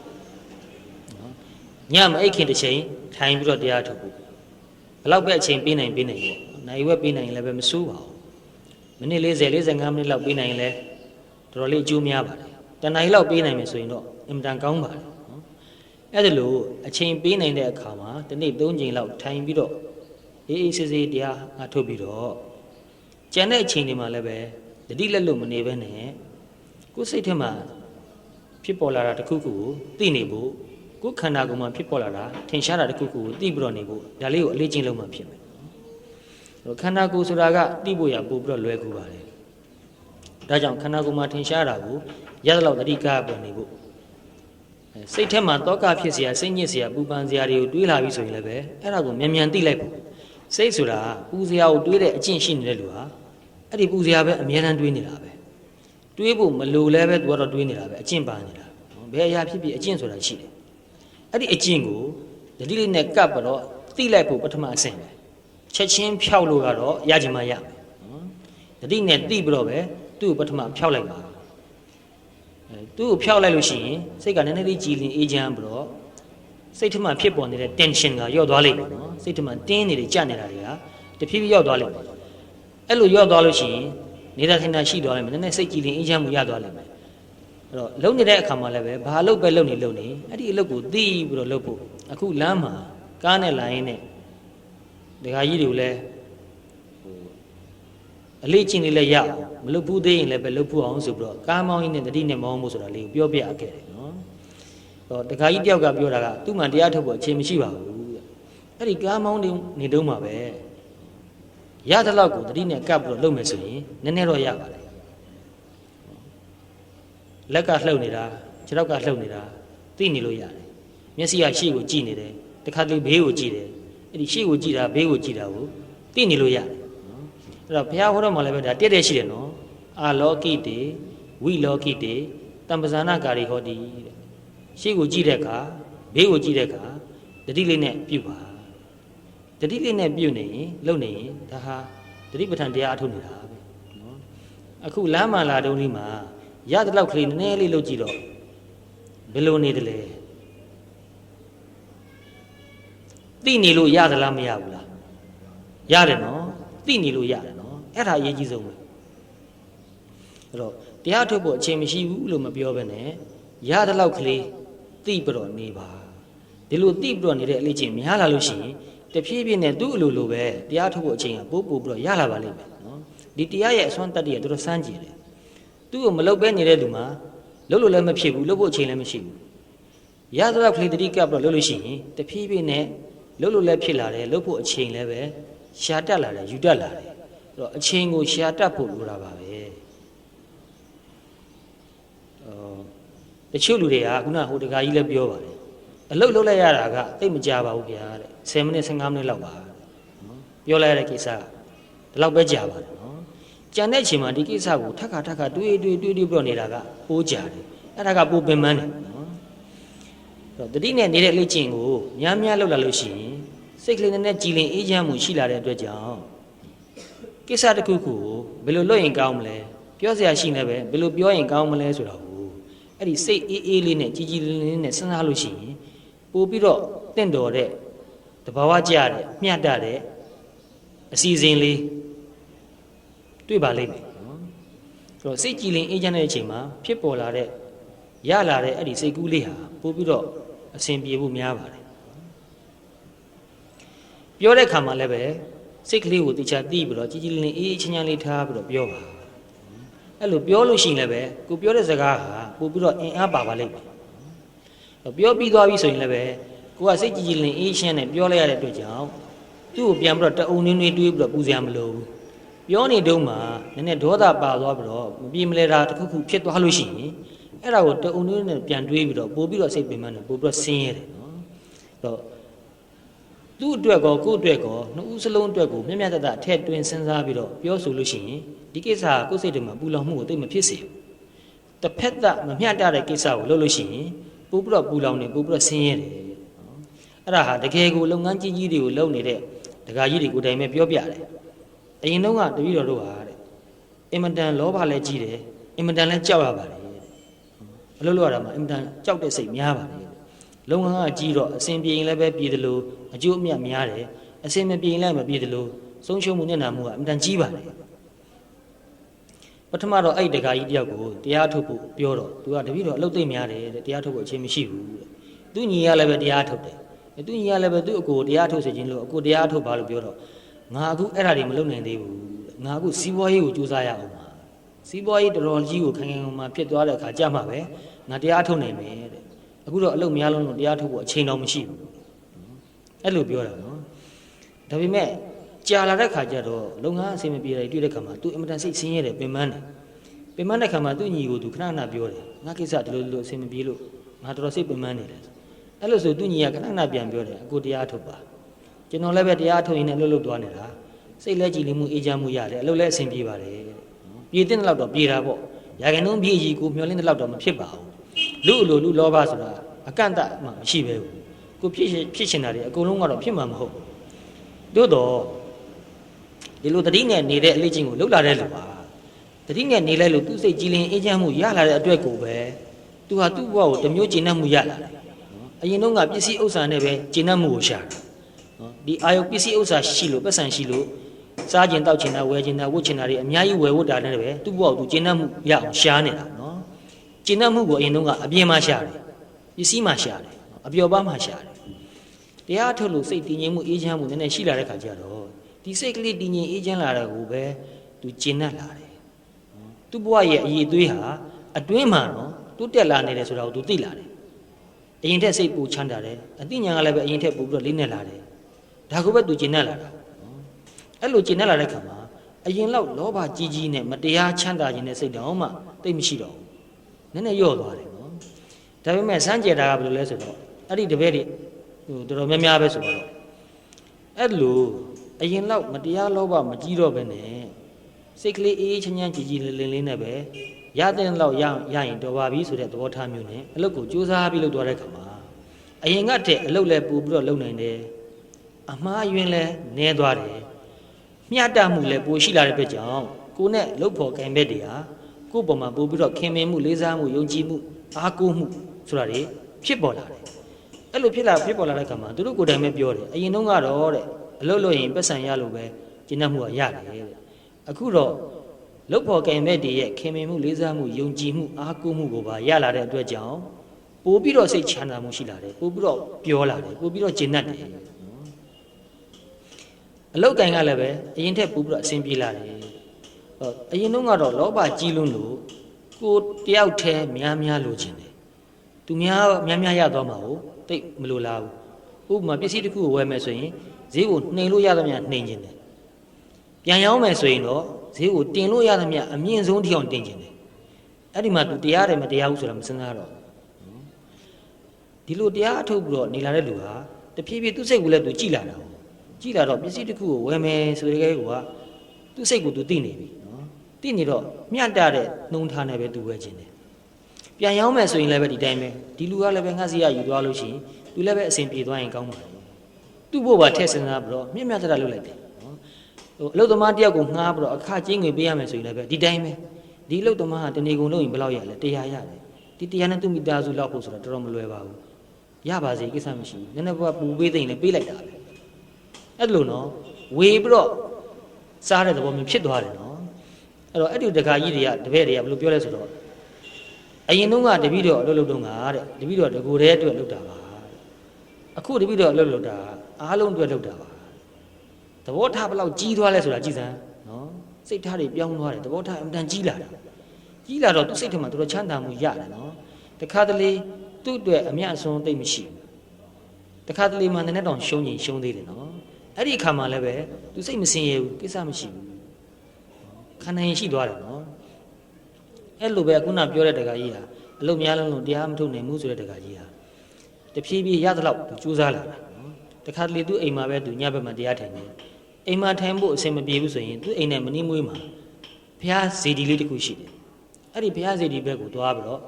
နော်ညမအိတ်ခင်တစ်ချိန်ထိုင်ပြီးတော့တရားထုတ်ဖို့ဘယ်လောက်ပဲအချိန်ပေးနိုင်ပေါ့နိုင်ဝက်ပေးနိုင်ရင်လည်းပဲမစိုးပါဘူးမိနစ်40 45မိနစ်လောက်ပေးနိုင်ရင်လည်းတော်တော်လေးအကျိုးများပါတယ်တနားရီလောက်ပေးနိုင်မယ်ဆိုရင်တော့အင်မတန်ကောင်းပါတယ်နော်အဲ့ဒါလို့အချိန်ပေးနိုင်တဲ့အခါမှာတစ်နေ့3ချိန်လောက်ထိုင်ပြီးတော့အေးအေးဆေးဆေးတရားအထုတ်ပြီးတော့ကျန်တဲ့အချိန်တွေမှာလည်းပဲတတိလက်လို့မနေဘဲနဲ့ကိုယ်စိတ်ထဲမှာဖြစ်ပေါ်လာတာတစ်ခုခုကိုသိနေဖို့ကိုယ်ခန္ဓာကိုယ်မှာဖြစ်ပေါ်လာတာထင်ရှားတာတစ်ခုခုကိုသိပြီးတော့နေဖို့ဒါလေးကိုအလေးချင်းလုံးမှဖြစ်မယ်ခန္ဓာကိုယ်ဆိုတာကသိဖို့ရပို့ပြီးတော့လွယ်ကူပါတယ်ဒါကြောင့်ခန္ဓာကိုယ်မှာထင်ရှားတာကိုရသလောက်တတိကားပေါ်နေဖို့စိတ်ထဲမှာတောကဖြစ်เสียစိတ်ညစ်เสียပူပန်เสียတွေကိုတွေးလာပြီဆိုရင်လည်းပဲအဲ့ဒါကိုမြန်မြန်သိလိုက်ဖို့စိတ်ဆိုတာပူเสียကိုတွေးတဲ့အကျင့်ရှိနေတဲ့လူဟာအဲ့ဒီပူเสียပဲအမြဲတမ်းတွေးနေတာပဲတွေးဖို့မလိုလဲပဲသူကတော့တွေးနေတာပဲအကျင့်ပါနေတာဘယ်အရာဖြစ်ဖြစ်အကျင့်ဆိုတာရှိတယ်အဲ့ဒီအကျင့်ကိုတတိလေးနဲ့ကပ်ပြီးတော့သိလိုက်ဖို့ပထမအဆင့်ပဲချက်ချင်းဖြောက်လို့ကတော့ရကြမှာရမယ်နော်တတိနဲ့သိပြီးတော့ပဲသူ့ကိုပထမဖြောက်လိုက်ပါသူ့ကိုဖြောက်လိုက်လို့ရှိရင်စိတ်ကနည်းနည်းလေးကြည်လင်အေးချမ်းပြီးတော့စိတ်ထမှဖြစ်ပေါ်နေတဲ့ tension ကလျော့သွားလိမ့်မယ်နော်စိတ်ထမှတင်းနေတယ်ကြနေတာတွေကတဖြည်းဖြည်းလျော့သွားလိမ့်မယ်အဲ့လိုလျော့သွားလို့ရှိရင်နေတာထိုင်တာရှိသွားလိမ့်မယ်နည်းနည်းစိတ်ကြည်လင်အေးချမ်းမှုရသွားလိမ့်မယ်အဲ့တော့လုံနေတဲ့အခါမှာလည်းပဲဘာလို့ပဲလုံနေအဲ့ဒီအလုပ်ကိုသိပြီးတော့လုပ်ဖို့အခုလမ်းမှာကားနဲ့လာရင်နဲ့ဒကာကြီးတွေကိုလည်းအလေးချင်းလေးလည်းရအောင်မလုပ်ဘူးသေးရင်လည်းပဲလုပ်ဖို့အောင်ဆိုပြီးတော့ကားမောင်းရင်းနဲ့တတိနဲ့မောင်းဖို့ဆိုတာလေးကိုပြောပြခဲ့တယ်နော်ဟောဒကာကြီးတယောက်ကပြောတာကသူ့မှတရားထုတ်ဖို့အချိန်မရှိပါဘူးတဲ့အဲ့ဒီကားမောင်းနေတုန်းမှာပဲရတဲ့လောက်ကိုတတိနဲ့ကပ်ပြီးတော့လုပ်မယ်ဆိုရင်နည်းနည်းတော့ရပါတယ်လက်ကလှုပ်နေတာခြေထောက်ကလှုပ်နေတာသိနေလို့ရတယ်မျက်စိကရှေ့ကိုကြည့်နေတယ်တခါတလေဘေးကိုကြည့်တယ်အဲ့ဒီရှေ့ကိုကြည့်တာဘေးကိုကြည့်တာကိုသိနေလို့ရတယ်အဲ့တော့ဘုရားဟောတော်မှာလည်းပဲဒါတည့်တည့်ရှိတယ်နော်အာလောကိတေဝိလောကိတေတမ္ပဇာနာကာရီဟောတိတဲ့ရှေ့ကိုကြည့်တဲ့အခါဘေးကိုကြည့်တဲ့အခါတတိလေးနဲ့ပြုပါတတိလေးနဲ့ပြုနေရင်လုံနေရင်ဒါဟာတတိပဋ္ဌာန်တရားအထုတ်နေတာပဲနော်အခုလမ်းမှာလာတုန်းလေးမှာရတဲ့လောက်ကလေးနည်းနည်းလေးလုပ်ကြည့်တော့ဘယ်လိုနေတယ်လဲသိနေလို့ရသလားမရဘူးလားရတယ်နော်သိနေလို့ရတယ်နော်အဲ့ဒါအရေးကြီးဆုံးပဲအဲ့တော့တရားထုတ်ဖို့အချိန်မရှိဘူးလို့မပြောဘဲနဲ့ရတဲ့လောက်ကလေးသိပြီးတော့နေပါဒီလိုသိပြီးတော့နေတဲ့အလေးချင်းများလာလို့ရှိရင်တဖြည်းဖြည်းနဲ့သူ့အလိုလိုပဲတရားထုတ်ဖို့အချိန်ကပို့ပြီးတော့ရလာပါလိမ့်မယ်နော်ဒီတရားရဲ့အစွမ်းတတ္တိကတော်တော်စမ်းကြည့်တယ်သူ့ကိုမလုပ်ပဲနေတဲ့လူမှာလုပ်လို့လည်းမဖြစ်ဘူးလုပ်ဖို့အချိန်လည်းမရှိဘူးရတဲ့လောက်ကလေးတတိကပ်ပြီးတော့လုပ်လို့ရှိရင်တဖြည်းဖြည်းနဲ့လုပ်လို့လည်းဖြစ်လာတယ်လုပ်ဖို့အချိန်လည်းပဲရှာတက်လာတယ်ယူတက်လာတယ်အဲ့တော့အချိန်ကိုရှာတက်ဖို့လိုတာပါပဲတချို့လူတွေကခုနဟိုတကာကြီးလည်းပြောပါတယ်အလုပ်လုပ်လိုက်ရတာကတိတ်မကြပါဘူးဗျာတဲ့10မိနစ်15မိနစ်လောက်ပါနော်ပြောလိုက်ရတဲ့ကိစ္စဒီလောက်ပဲကြာပါတယ်နော်ကြံတဲ့အချိန်မှာဒီကိစ္စကိုထပ်ခါတွေးပြီးတော့နေတာကပိုးကြာတယ်အဲ့ဒါကပိုးပင်ပန်းတယ်နော်အဲ့တော့တတိနဲ့နေတဲ့လေ့ကျင့်ကိုများလုပ်လာလို့ရှိရင်စိတ်ကလေးနဲ့ကြည်လင်အေးချမ်းမှုရှိလာတဲ့အတွက်ကြောင့်ကိစ္စတစ်ခုခုကိုဘယ်လိုလုပ်ရင်ကောင်းမလဲပြောစရာရှိနေပဲဘယ်လိုပြောရင်ကောင်းမလဲဆိုတော့အဲ့ဒီစိတ်အေးလေးနဲ့ကြည်လင်လေးနဲ့စဉ်းစားလို့ရှိရင်ပို့ပြီးတော့တင့်တော်တဲ့တဘာဝကြတဲ့မျှတတဲ့အစီအစဉ်လေးတွေ့ပါလိမ့်မယ်နော်ဆိုတော့စိတ်ကြည်လင်အေးချမ်းတဲ့အချိန်မှာဖြစ်ပေါ်လာတဲ့ရလာတဲ့အဲ့ဒီစိတ်ကူးလေးဟာပို့ပြီးတော့အစဉ်ပြေဖို့များပါတယ်ပြောတဲ့ခါမှာလည်းပဲစိတ်ကလေးကိုတခြားသိပြီးတော့ကြည်လင်အေးချမ်းလေးထားပြီးတော့ပြောပါအဲ့လိုပြောလို့ရှိရင်လည်းပဲကိုပြောတဲ့စကားဟာပို့ပြီးတော့အင်အားပါလိမ့်မယ်ပြောပြီးသွားပြီဆိုရင်လည်းပဲကိုကစိတ်ကြည်လင်အေးချမ်းနဲ့ပြောလိုက်ရတဲ့အတွက်ကြောင့်သူ့ကိုပြန်ပြီးတော့တအုံနွေးတွေးပြီးတော့ပူစရာမလိုဘူးပြောနေတုန်းမှာနည်းနည်းဒေါသပါသွားပြီးတော့မပြေမလဲတာတစ်ခုခုဖြစ်သွားလို့ရှိရင်အဲ့ဒါကိုတအုံနွေးနဲ့ပြန်တွေးပြီးတော့ပို့ပြီးတော့စိတ်ပင်ပန်းတယ်ပို့ပြီးတော့ဆင်းရဲတယ်နော်အဲ့တော့ သူ့အတွက်ကောကိုယ့်အတွက်ကောနှစ်ဦးစလုံးအတွက်ကိုမျက်မျက်တတထည့်သွင်းစဉ်းစားပြီးတော့ပြောဆိုလို့ရှိရင်ဒီကိစ္စကကိုယ့်စိတ်ထဲမှာပူလောင်မှုကိုသိမဖြစ်စေဘူးတစ်ဖက်သက်မမျှတတဲ့ကိစ္စကိုလုပ်လို့ရှိရင်ပို့ပြီးတော့ပူလောင်နေပို့ပြီးတော့ဆင်းရဲတယ်အဲ့ဒါဟာတကယ်ကိုလုပ်ငန်းကြီးကြီးတွေကိုလုပ်နေတဲ့ဒကာကြီးတွေကိုယ်တိုင်ပဲပြောပြတယ်အရင်တုန်းကတပည့်တော်တို့ဟာတဲ့အင်မတန်လောဘလည်းကြီးတယ်အင်မတန်လည်းကြောက်ရပါတယ်အလုပ်လုပ်ရတာမှာအင်မတန်ကြောက်တဲ့စိတ်များပါတယ်လုပ်ငန်းကကြီးတော့အစဉ်ပြေရင်လည်းပဲပြည်တယ်လို့အကျိုးအမြတ်များတယ်အစဉ်မပြေရင်လည်းမပြေတယ်လို့ဆုံးရှုံးမှုနဲ့နာမှုကအင်မတန်ကြီးပါတယ်ပထမတော့အဲ့ဒကာကြီးတယောက်ကိုတရားထုတ်ဖို့ပြောတော့သူကတပည့်တော်အလုပ်သိမ့်များတယ်တဲ့တရားထုတ်ဖို့အချိန်မရှိဘူးတဲ့သူညီကလည်းပဲတရားထုတ်တယ်သူညီကလည်းပဲသူ့အကိုတရားထုတ်စေခြင်းလို့အကိုတရားထုတ်ပါလို့ပြောတော့ငါအခုအဲ့ဒါတွေမလုပ်နိုင်သေးဘူးငါအခုစီးပွားရေးကိုကြိုးစားရအောင်ပါစီးပွားရေးတော်တော်ကြီးကိုခိုင်ခိုင်မာမာဖြစ်သွားတဲ့အခါကြမှာပဲငါတရားထုတ်နိုင်မယ်တဲ့အခုတော့အလုပ်များလုံးလို့တရားထုတ်ဖို့အချိန်တော့မရှိဘူးအဲ့လိုပြောတာနော်ဒါပေမဲ့ကြာလာတဲ့ခါကျတော့လုပ်ငန်းအဆင်မပြေတယ်တွေ့တဲ့ခါမှာသူအင်မတန်စိတ်ဆင်းရဲတယ်ပင်ပန်းတယ်ပင်ပန်းတဲ့ခါမှာသူ့ညီကိုသူခဏခဏပြောတယ်ငါကိစ္စဒီလိုအဆင်မပြေလို့ငါတော်တော်စိတ်ပင်ပန်းနေတယ်အဲ့လိုဆိုသူ့ညီကခဏခဏပြန်ပြောတယ်အကိုတရားထုတ်ပါကျွန်တော်လည်းပဲတရားထုတ်ရင်လည်းလှုပ်လှုပ်သွားနေတာစိတ်လက်ကြည်လင်မှုအေးချမ်းမှုရတယ်အလုပ်လည်းအဆင်ပြေပါတယ်ပြေတဲ့လောက်တော့ပြေတာပေါ့ရာခိုင်နှုန်းပြေကြီးကိုမျောလင်းတဲ့လောက်တော့မဖြစ်ပါဘူးလူလောဘဆိုတာအကန့်အသတ်မှမရှိပဲဘူးကိုဖြစ်ရှင်တာတွေအကုန်လုံးကတော့ဖြစ်မှာမဟုတ်တို့တော့ဒီလိုတတိငယ်နေတဲ့အလေးချင်းကိုလှုပ်လာတဲ့လူပါတတိငယ်နေလိုက်လို့သူ့စိတ်ကြည်လင်အေးချမ်းမှုရလာတဲ့အတွက်ကိုပဲသူဟာသူ့ဘဝကိုတမျိုးကျဉ်းနှံ့မှုရလာတယ်အရင်တုန်းကပစ္စည်းဥစ္စာနဲ့ပဲကျဉ်းနှံ့မှုကိုရှာတယ်ဒီအာယုပစ္စည်းဥစ္စာရှိလို့ပတ်စံရှိလို့စားကျင်တောက်ကျင်တာဝယ်ကျင်တာဝတ်ကျင်တာတွေအများကြီးဝယ်ဝတ်တာနဲ့ပဲသူ့ဘဝကိုသူကျဉ်းနှံ့မှုရအောင်ရှာနေတာနော်ကျဉ်းနှံ့မှုကိုအရင်တုန်းကအပြင်မှာရှာတယ်ပစ္စည်းမှာရှာတယ်အပျော်ပါးမှာရှာတယ်တရားထုတ်လို့စိတ်တည်ငြိမ်မှုအေးချမ်းမှုနည်းနည်းရှိလာတဲ့ခါကျတော့ဒီစိတ်ကလေးတည်ငြိမ်အေးချမ်းလာတဲ့ကိုပဲသူကျဉ်းနှံ့လာတယ်သူ့ဘဝရဲ့အည်အသွေးဟာအတွင်းမှာနော်တိုးတက်လာနေတယ်ဆိုတာကိုသူသိလာတယ်အရင်ထက်စိတ်ပူချမ်းသာတယ်အသိဉာဏ်ကလည်းပဲအရင်ထက်ပိုပြီးတော့လေးနဲ့လာတယ်ဒါကိုပဲသူကျဉ်းနှံ့လာတာအဲ့လိုကျဉ်းနှံ့လာတဲ့ခါမှာအရင်လောက်လောဘကြီးကြီးနဲ့မတရားချမ်းသာခြင်းနဲ့စိတ်တောင်မှသိမရှိတော့ဘူးနည်းနည်းလျော့သွားတယ်နော်ဒါပေမဲ့စမ်းကြယ်တာကဘယ်လိုလဲဆိုတော့အဲ့ဒီတပည့်တွေတော်တော်များများပဲဆိုတော့အဲ့လိုအရင်လောက်မတရားလောဘမကြီးတော့ဘဲနဲ့စိတ်ကလေးအေးချမ်းချမ်းကြည်ကြည်လင်းလင်းနဲ့ပဲရတဲ့လောက်ရရင်တော်ပါပြီဆိုတဲ့သဘောထားမျိုးနဲ့အလုပ်ကိုစူးစမ်းပြီးလုပ်သွားတဲ့ခါမှာအရင်ကတည်းကအလုပ်လည်းပို့ပြီးတော့လုပ်နိုင်တယ်အမှားအယွင်းလည်းနည်းသွားတယ်မျှတမှုလည်းပိုရှိလာတဲ့အတွက်ကြောင့်ကိုနဲ့လုပ်ဖို့ကံဘက်တွေဟာကိုယ့်ပေါ်မှာပို့ပြီးတော့ခင်မင်မှုလေးစားမှုယုံကြည်မှုအားကိုးမှုဆိုတာတွေဖြစ်ပေါ်လာတယ်အဲ့လိုဖြစ်ပေါ်လာတဲ့ခါမှာသူတို့ကိုယ်တိုင်ပဲပြောတယ်အရင်တုန်းကတော့တဲ့အလုပ်လုပ်ရင်ပတ်စံရလို့ပဲကျင့်တတ်မှုကရတယ်တဲ့အခုတော့လုပ်ဖို့ကံဘက်တွေရဲ့ခင်မင်မှုလေးစားမှုယုံကြည်မှုအားကိုးမှုကိုပါရလာတဲ့အတွက်ကြောင့်ပို့ပြီးတော့စိတ်ချမ်းသာမှုရှိလာတယ်ပို့ပြီးတော့ပြောလာတယ်ပို့ပြီးတော့ကျင့်တတ်တယ်အလောက်ကံကလည်းပဲအရင်ထက်ပို့ပြီးတော့အဆင်ပြေလာတယ်အရင်တုန်းကတော့လောဘကြီးလွန်းလို့ကိုတယောက်တည်းများလိုချင်တယ်သူများရသွားမှာဟုတ်တိတ်မလိုလားဘူးဥပမာပစ္စည်းတစ်ခုကိုဝယ်မယ်ဆိုရင်ဈေးကိုနှိမ်လို့ရသမျှနှိမ်ခြင်းတယ်ပြန်ရောင်းမယ်ဆိုရင်တော့ဈေးကိုတင်လို့ရသမျှအမြင့်ဆုံးထိအောင်တင်ခြင်းတယ်အဲ့ဒီမှာသူတရားတယ်မတရားဘူးဆိုတာမစဉ်းစားတော့ဒီလိုတရားအထုတ်ပြီးတော့နေလာတဲ့လူဟာတဖြည်းဖြည်းသူ့စိတ်ကိုလည်းသူကြည်လာတာကြည်လာတော့ပစ္စည်းတစ်ခုကိုဝယ်မယ်ဆိုတဲ့ကသူ့စိတ်ကိုသူသိနေပြီနော်သိနေတော့မျှတတဲ့နှုံထားနဲ့ပဲသူဝယ်ခြင်းတယ်ပြန်ရောင်းမယ်ဆိုရင်လည်းပဲဒီတိုင်းပဲဒီလူကလည်းပဲငှက်စီရယူသွားလို့ရှိရင်သူလည်းပဲအစဉ်ပြေသွားရင်ကောင်းပါတယ်သူ့ဘို့ပါထည့်စဉ်းစားပြီးတော့မြင့်မြတ်တရလုပ်လိုက်တယ်နော်အလုတ်သမားတယောက်ကိုငှားပြီးတော့အခကျင်းငွေပေးရမယ်ဆိုရင်လည်းပဲဒီတိုင်းပဲဒီအလုတ်သမားကတနေကုန်လုပ်ရင်ဘယ်လောက်ရလဲ100ရတယ်ဒီ100နဲ့သူ့မိသားစုလောက်ဖို့ဆိုတာတော်တော်မလွယ်ပါဘူးရပါစေကိစ္စမရှိဘူးနည်းနည်းပူပေးသိရင်လည်းပေးလိုက်တာပဲအဲ့လိုနော်ဝေပြီးတော့စားတဲ့သဘောမျိုးဖြစ်သွားတယ်နော်အဲ့တော့အဲ့ဒီတခါကြီးတွေကတပည့်တွေကဘယ်လိုပြောလဲဆိုတော့အရင်တုန်းကတပည့်တော်အလုပ်လုပ်တော့ငါတဲ့တပည့်တော်တကူတည်းအတွက်လုပ်တာပါအခုတပည့်တော်အလုပ်လုပ်တာအားလုံးအတွက်လုပ်တာပါသဘောထားဘယ်လောက်ကြီးသွားလဲဆိုတာကြည်စမ်းနော်စိတ်ထားတွေပြောင်းသွားတယ်သဘောထားအမှန်တန်ကြီးလာတာကြီးလာတော့သူ့စိတ်ထဲမှာတော်တော်ချမ်းသာမှုရတယ်နော်တခါတလေသူ့အတွက်အမြတ်အစွန်းသိမ့်မရှိဘူးတခါတလေမှနည်းနည်းတောင်ရှုံးရင်ရှုံးသေးတယ်နော်အဲ့ဒီအခါမှာလည်းပဲသူစိတ်မစင်ရဘူးကိစ္စမရှိဘူးခန္ဓာရင်ရှိသွားတယ်နော်အဲ့လိုပဲခုနပြောတဲ့တက္ကကြီးဟာအလုံးများလုံးတရားမထုတ်နိုင်ဘူးဆိုတဲ့တက္ကကြီးဟာတဖြည်းဖြည်းရသလောက်ကြိုးစားလာတာနော်တ တခါတလေသူ့အိမ်မှာပဲသူညဘက်မှာတရားထိုင်နေအိမ်မှာထိုင်ဖို့အဆင်မပြေဘူးဆိုရင်သူ့အိမ်နဲ့မနှီးမွေးမှာဘုရားဇေဒီလေးတစ်ခုရှိတယ်အဲ့ဒီဘုရားဇေဒီဘက်ကိုသွားပြီးတော့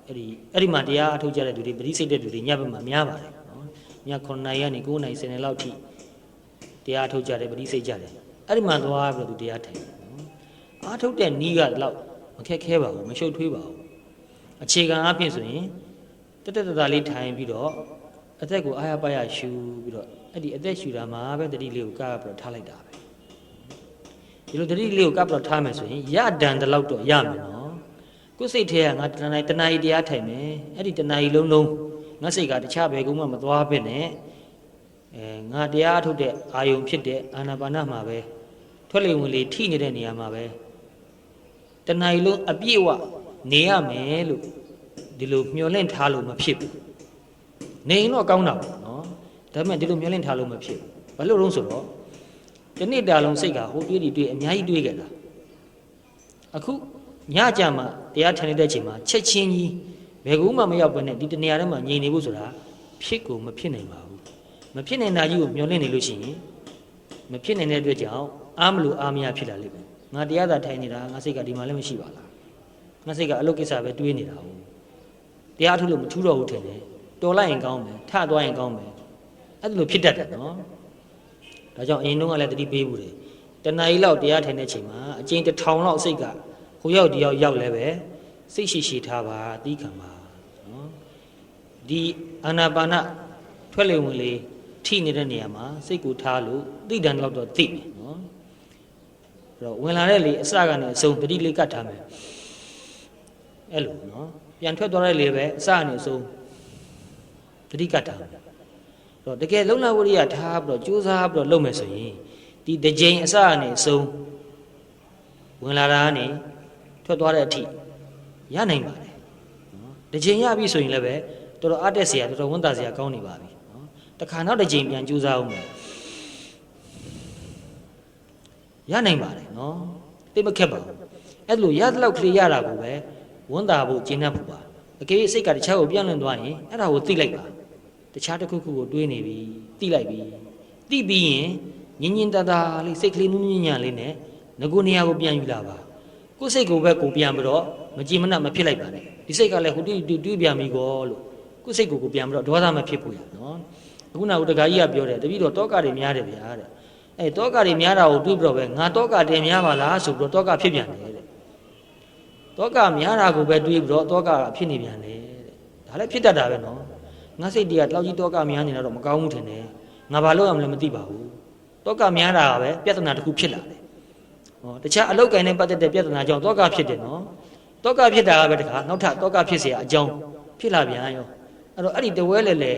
အဲ့ဒီမှာတရားအထုတ်ကြတဲ့သူတွေပရိစိတ်တဲ့သူတွေညဘက်မှာများပါတယ်နော်ည9နာရီကနေ9နာရီ10နာရီလောက်ထိတရားထုတ်ကြတယ်ပရိစိတ်ကြတယ်အဲ့ဒီမှာသွားပြီးတော့သူတရားထိုင်နော်အားထုတ်တဲ့နီးကတော့မခက်ခဲပါဘူးမရှုပ်ထွေးပါဘူးအခြေခံအဖြစ်ဆိုရင်တက်တက်တတာလေးထိုင်ပြီးတော့အသက်ကိုအာရပါရရှူပြီးတော့အဲ့ဒီအသက်ရှူတာမှာပဲတတိလေးကိုကပ်ပြီးတော့ထားလိုက်တာပဲဒီလိုတတိလေးကိုကပ်ပြီးတော့ထားမယ်ဆိုရင်ရဒံတလောက်တော့ရမယ်နော်ကိုယ်စိတ်ထဲကငါတဏှာတရားထိုင်မယ်အဲ့ဒီတဏှာလုံးလုံးငါစိတ်ကတခြားဘယ်ကုန်းမှမသွားဘဲနဲ့ငါတရားထုတ်တဲ့အာယုံဖြစ်တဲ့အာနာပါနမှာပဲထွက်လေဝင်လေထိနေတဲ့နေရာမှာပဲတဏှာလုံးအပြည့်အဝနေရမယ်လို့ဒီလိုမျောလင့်ထားလို့မဖြစ်ဘူးနေရင်တော့ကောင်းတာပေါ့နော်ဒါပေမဲ့ဒီလိုမျောလင့်ထားလို့မဖြစ်ဘူးဘာလို့လဲဆိုတော့ဒီနေ့တာလုံးစိတ်ကဟိုတွေးတွေအများကြီးတွေးခဲ့တာအခုညကြမှာတရားထိုင်နေတဲ့ချိန်မှာချက်ချင်းကြီးဘယ်ကူမှမရောက်ဘဲနဲ့ဒီတနေရာထဲမှာငြိမ်နေဖို့ဆိုတာဖြစ်ကိုမဖြစ်နိုင်ပါဘူးမဖြစ်နိုင်တာကြီးကိုမျောလင့်နေလို့ရှိရင်မဖြစ်နိုင်တဲ့အတွက်ကြောင့်အားမလို့အားမရဖြစ်လာလိမ့်မယ်ငါတရားသာထိုင်နေတာငါစိတ်ကဒီမှာလည်းမရှိပါလားငါစိတ်ကအလုပ်ကိစ္စပဲတွေးနေတာဟုတ်တရားထုတ်လို့မထူးတော့ဘူးထင်တယ်တော်လိုက်ရင်ကောင်းမယ်ထသွားရင်ကောင်းမယ်အဲ့လိုဖြစ်တတ်တယ်နော်ဒါကြောင့်အရင်တုန်းကလည်းတတိပေးဘူးတယ်တဏှာကြီးလောက်တရားထိုင်တဲ့ချိန်မှာအကျဉ်း1000လောက်စိတ်ကဟိုရောက်ဒီရောက်လဲပဲစိတ်ရှိထားပါအသီးခံပါနော်ဒီအာနာပါနထွက်လေဝင်လေထိနေတဲ့နေရာမှာစိတ်ကိုထားလို့သိတန်လောက်တော့သိမယ်နော်အဲ့တော့ဝင်လာတဲ့လေအစကနေအဆုံးတတိလေးကတ်ထားမယ်အဲ့လိုနော်ပြန်ထွက်သွားတဲ့လေပဲအစကနေအဆုံးတတိကတ်ထားမယ်တော့တကယ်လုံလဝရိယထားပြီးတော့ကြိုးစားပြီးတော့လုပ်မယ်ဆိုရင်ဒီတစ်ကြိမ်အစကနေအဆုံးဝင်လာတာကနေထွက်သွားတဲ့အထိရနိုင်ပါတယ်နော်တစ်ကြိမ်ရပြီဆိုရင်လည်းပဲတော်တော်အားတက်စရာတော်တော်ဝန်တာစရာကောင်းနေပါပြီနော်တခါနောက်တစ်ကြိမ်ပြန်ကြိုးစားအောင်မယ်ရနိုင်ပါတယ်နော်တိတ်မခက်ပါဘူးအဲ့လိုရတဲ့လောက်ကလေးရတာကိုပဲဝန်တာဖို့ကျင့်တတ်ဖို့ပါအကယ်စိတ်ကတခြားကိုပြန့်လွင့်သွားရင်အဲ့ဒါကိုသိလိုက်ပါတခြားတစ်ခုခုကိုတွေးနေပြီသိလိုက်ပြီသိပြီးရင်ညင်ညင်တတာလေးစိတ်ကလေးနူးညံ့ညံ့လေးနဲ့ငကိုနေရာကိုပြန်ယူလာပါကိုယ်စိတ်ကိုပဲကိုပြန်ပြီးတော့မကြည်မနှက်မဖြစ်လိုက်ပါနဲ့ဒီစိတ်ကလည်းဟိုတွေးပြန်ပြီကောလို့ကိုယ်စိတ်ကိုပြန်ပြီးတော့ဒေါသမဖြစ်ဘူးရနော်အခုနောက်တခါကြီးကပြောတယ်တပည့်တော်တောကတွေများတယ်ဗျာတဲ့အဲတောကတွေများတာကိုတွေးပြီးတော့ပဲငါတောကတင်များပါလားဆိုပြီးတော့တောကဖြစ်ပြန်တယ်တဲ့တောကများတာကိုပဲတွေးပြီးတော့တောကဖြစ်နေပြန်တယ်တဲ့ဒါလည်းဖြစ်တတ်တာပဲနော်ငါစိတ်တွေကတောက်ကြီးတောကများနေတာတော့မကောင်းဘူးထင်တယ်ငါဘာလို့ရမလဲမသိပါဘူးတောကများတာကပဲပြဿနာတစ်ခုဖြစ်လာတယ်ဟောတခြားအလောက်ကင်နဲ့ပတ်သက်တဲ့ပြဿနာကြောင့်တောကဖြစ်တယ်နော်တောကဖြစ်တာကပဲတခါနောက်ထပ်တောကဖြစ်เสียအကြောင်းဖြစ်လာပြန်ရောအဲ့တော့အဲ့ဒီတဝဲလေ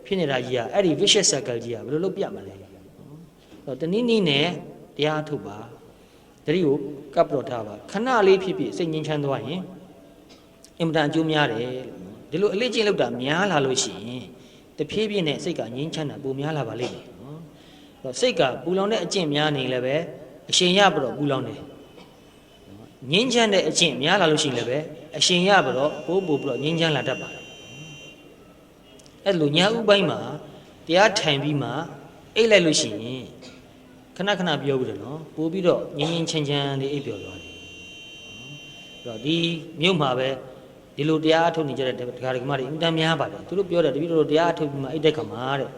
ဖြစ်နေတာကြီးကအဲ့ဒီ vicious circle ကြီးကဘယ်လိုလုပ်ပြမလဲတော့တနည်းနည်းနဲ့တရားထုတ်ပါတတိကိုကပ်တော့ထားပါခဏလေးဖြစ်ဖြစ်စိတ်ငြိမ်းချမ်းသွားရင်အင်မတန်အကျိုးများတယ်ဒီလိုအလေးကျင့်လုပ်တာများလာလို့ရှိရင်တဖြည်းဖြည်းနဲ့စိတ်ကငြိမ်းချမ်းတာပိုများလာပါလိမ့်မယ်နော်တော့စိတ်ကပူလောင်တဲ့အကျင့်များနေလည်းပဲအရှင်ရပြီးတော့ပူလောင်တယ်ငြိမ်းချမ်းတဲ့အကျင့်များလာလို့ရှိရင်လည်းပဲအရှင်ရပြီးတော့ပို့ပြီးတော့ငြိမ်းချမ်းလာတတ်ပါတယ်အဲ့လိုညာဥပိုင်းမှာတရားထိုင်ပြီးမှအိတ်လိုက်လို့ရှိရင်ခဏခဏပြောပြီးတယ်နော်ပို့ပြီးတော့ငြိမ်းငြိမ်းချမ်းချမ်းလေးအိပ်ပျော်သွားတယ်အဲ့တော့ဒီမြို့မှာပဲဒီလိုတရားထုတ်နေကြတဲ့ဒကာဒကမတွေအင်တန်များပါတယ်သူတို့ပြောတယ်တပည့်တော်တရားထုတ်ပြီးမှအိတ်တဲ့ခါမှာတဲ့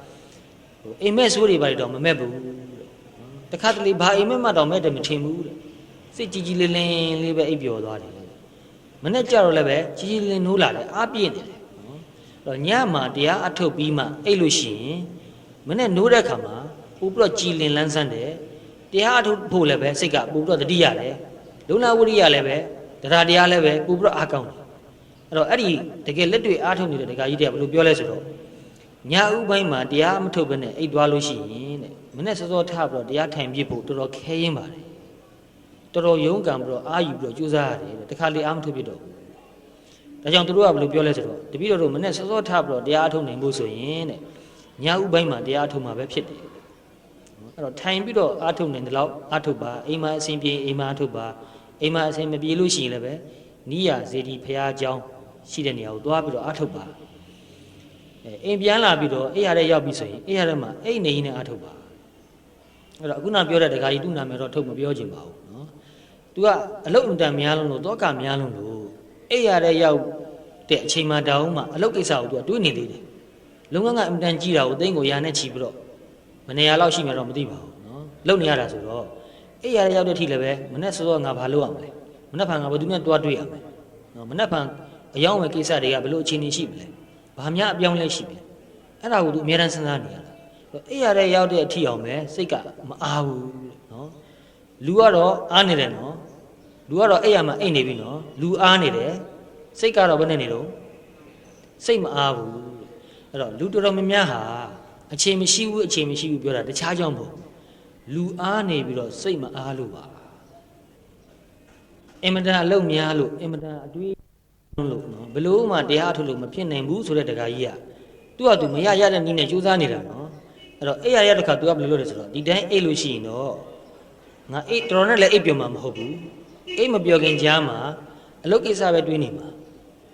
ဟိုအိမ်မက်ဆိုးတွေပါတော့မမက်ဘူးတခါတလေဘာအိမ်မက်မှတော့မဲ့တယ်မထင်ဘူးတဲ့စိတ်ကြီးကြီးလင်းလင်းလေးပဲအိပ်ပျော်သွားတယ်မနေ့ကျတော့လည်းပဲကြီးကြီးလင်းနိုးလာတယ်အားပြည့်နေတယ်တော့ညမှာတရားအထုတ်ပြီးမှအိတ်လို့ရှိရင်မနေ့နိုးတဲ့ခါမှာပို့ပြီးတော့ကြည်လင်လန်းဆန်းတယ်တရားအထုတ်ဖို့လည်းပဲစိတ်ကပို့ပြီးတော့တတိရတယ်လုံလဝရိယလည်းပဲတရားလည်းပဲပို့ပြီးတော့အားကောင်းတယ်အဲ့တော့အဲ့ဒီတကယ်လက်တွေ့အားထုတ်နေတဲ့ဒကာကြီးတွေကဘယ်လိုပြောလဲဆိုတော့ညဥပိုင်းမှာတရားမထုတ်ဘဲနဲ့အိတ်သွားလို့ရှိရင်တဲ့မနေ့စောစောထားပြီးတော့တရားထိုင်ပြဖို့တော်တော်ခဲရင်ပါတယ်တော်တော်ရုန်းကန်ပြီးတော့အာယူပြီးတော့ကြိုးစားရတယ်တဲ့တခါလေအားမထုတ်ပြတော့ဘူးဒါကြောင့်သူတို့ကဘယ်လိုပြောလဲဆိုတော့တပည့်တော်တို့မနေ့စောစောထားပြီးတော့တရားအထုတ်နိုင်ဖို့ဆိုရင်တဲ့ညဥပိုင်းမှာတရားအထုတ်မှာပဲဖြစ်တယ်အဲ့တော့ထိုင်ပြီးတော့အထုတ်နိုင်တဲ့လောက်အထုတ်ပါအိမ်မှာအစဉ်ပြေအိမ်မှာအထုတ်ပါအိမ်မှာအစဉ်မပြေလို့ရှိရင်လည်းပဲနိယဇေဒီဖရာเจ้าရှိတဲ့နေရာကိုသွားပြီးတော့အထုတ်ပါ အိမ်ပြန်လာပြီးတော့အေးရတဲ့ရောက်ပြီဆိုရင်အေးရတဲ့မှာအိမ်နေရင်းနဲ့အထုတ်ပါအဲ့တော့အခုနပြောတဲ့တခါကြီးသူ့နာမည်တော့ထုတ်မပြောချင်ပါဘူးနော်သူကအလုတ်အင်တန်များလုံးလို့တောကများလုံးလို့အေးရတဲ့ရောက်တဲ့အချိန်မှတောင်းမှအလုတ်ကိစ္စကိုသူကတွေးနေသေးတယ်လုံငန်းကအင်တန်ကြီးတာကိုသိန်းကိုရာနဲ့ချီပြီးတော့မနေရလောက်ရှိမှတော့မသိပါဘူးနော်လုံနေရတာဆိုတော့အေးရတဲ့ရောက်တဲ့အထိလည်းပဲမနဲ့စောစောငါဘာလုပ်အောင်လဲမနဲ့ဖန်ငါဘယ်သူနဲ့တွားတွေ့ရမလဲနော်မနဲ့ဖန်အယောင်းဝယ်ကိစ္စတွေကဘယ်လိုအခြေအနေရှိမလဲဘာများအပြောင်းလဲရှိပြီအဲ့ဒါကိုသူအများတန်းစဉ်းစားနေရတာအေးရတဲ့ရောက်တဲ့အထီအောင်ပဲစိတ်ကမအားဘူးနော်လူကတော့အားနေတယ်နော်လူကတော့အဲ့ရမှာအိတ်နေပြီနော်လူအားနေတယ်စိတ်ကတော့ဘယ်နဲ့နေတော့စိတ်မအားဘူးအဲ့တော့လူတော်တော်များများဟာအခြေမရှိဘူးပြောတာတခြားကြောင့်မဟုတ်လူအားနေပြီးတော့စိတ်မအားလို့ပါအင်မတန်အလုံးများလို့အင်မတန်အတွေးလို့နော်ဘယ်လို့မှတရားထုတ်လို့မဖြစ်နိုင်ဘူးဆိုတဲ့တခါကြီးကသူကသူမရတဲ့နည်းနဲ့ကြိုးစားနေတာနော်အဲ့တော့အိပ်ရတဲ့ခါ तू ကဘယ်လိုလုပ်လဲဆိုတော့ဒီတိုင်းအိပ်လို့ရှိရင်တော့ငါအိပ်တော်နဲ့လည်းအိပ်ပြောမှာမဟုတ်ဘူးအိပ်မပြောခင်ကြားမှာအလုပ်ကိစ္စပဲတွေးနေမှာ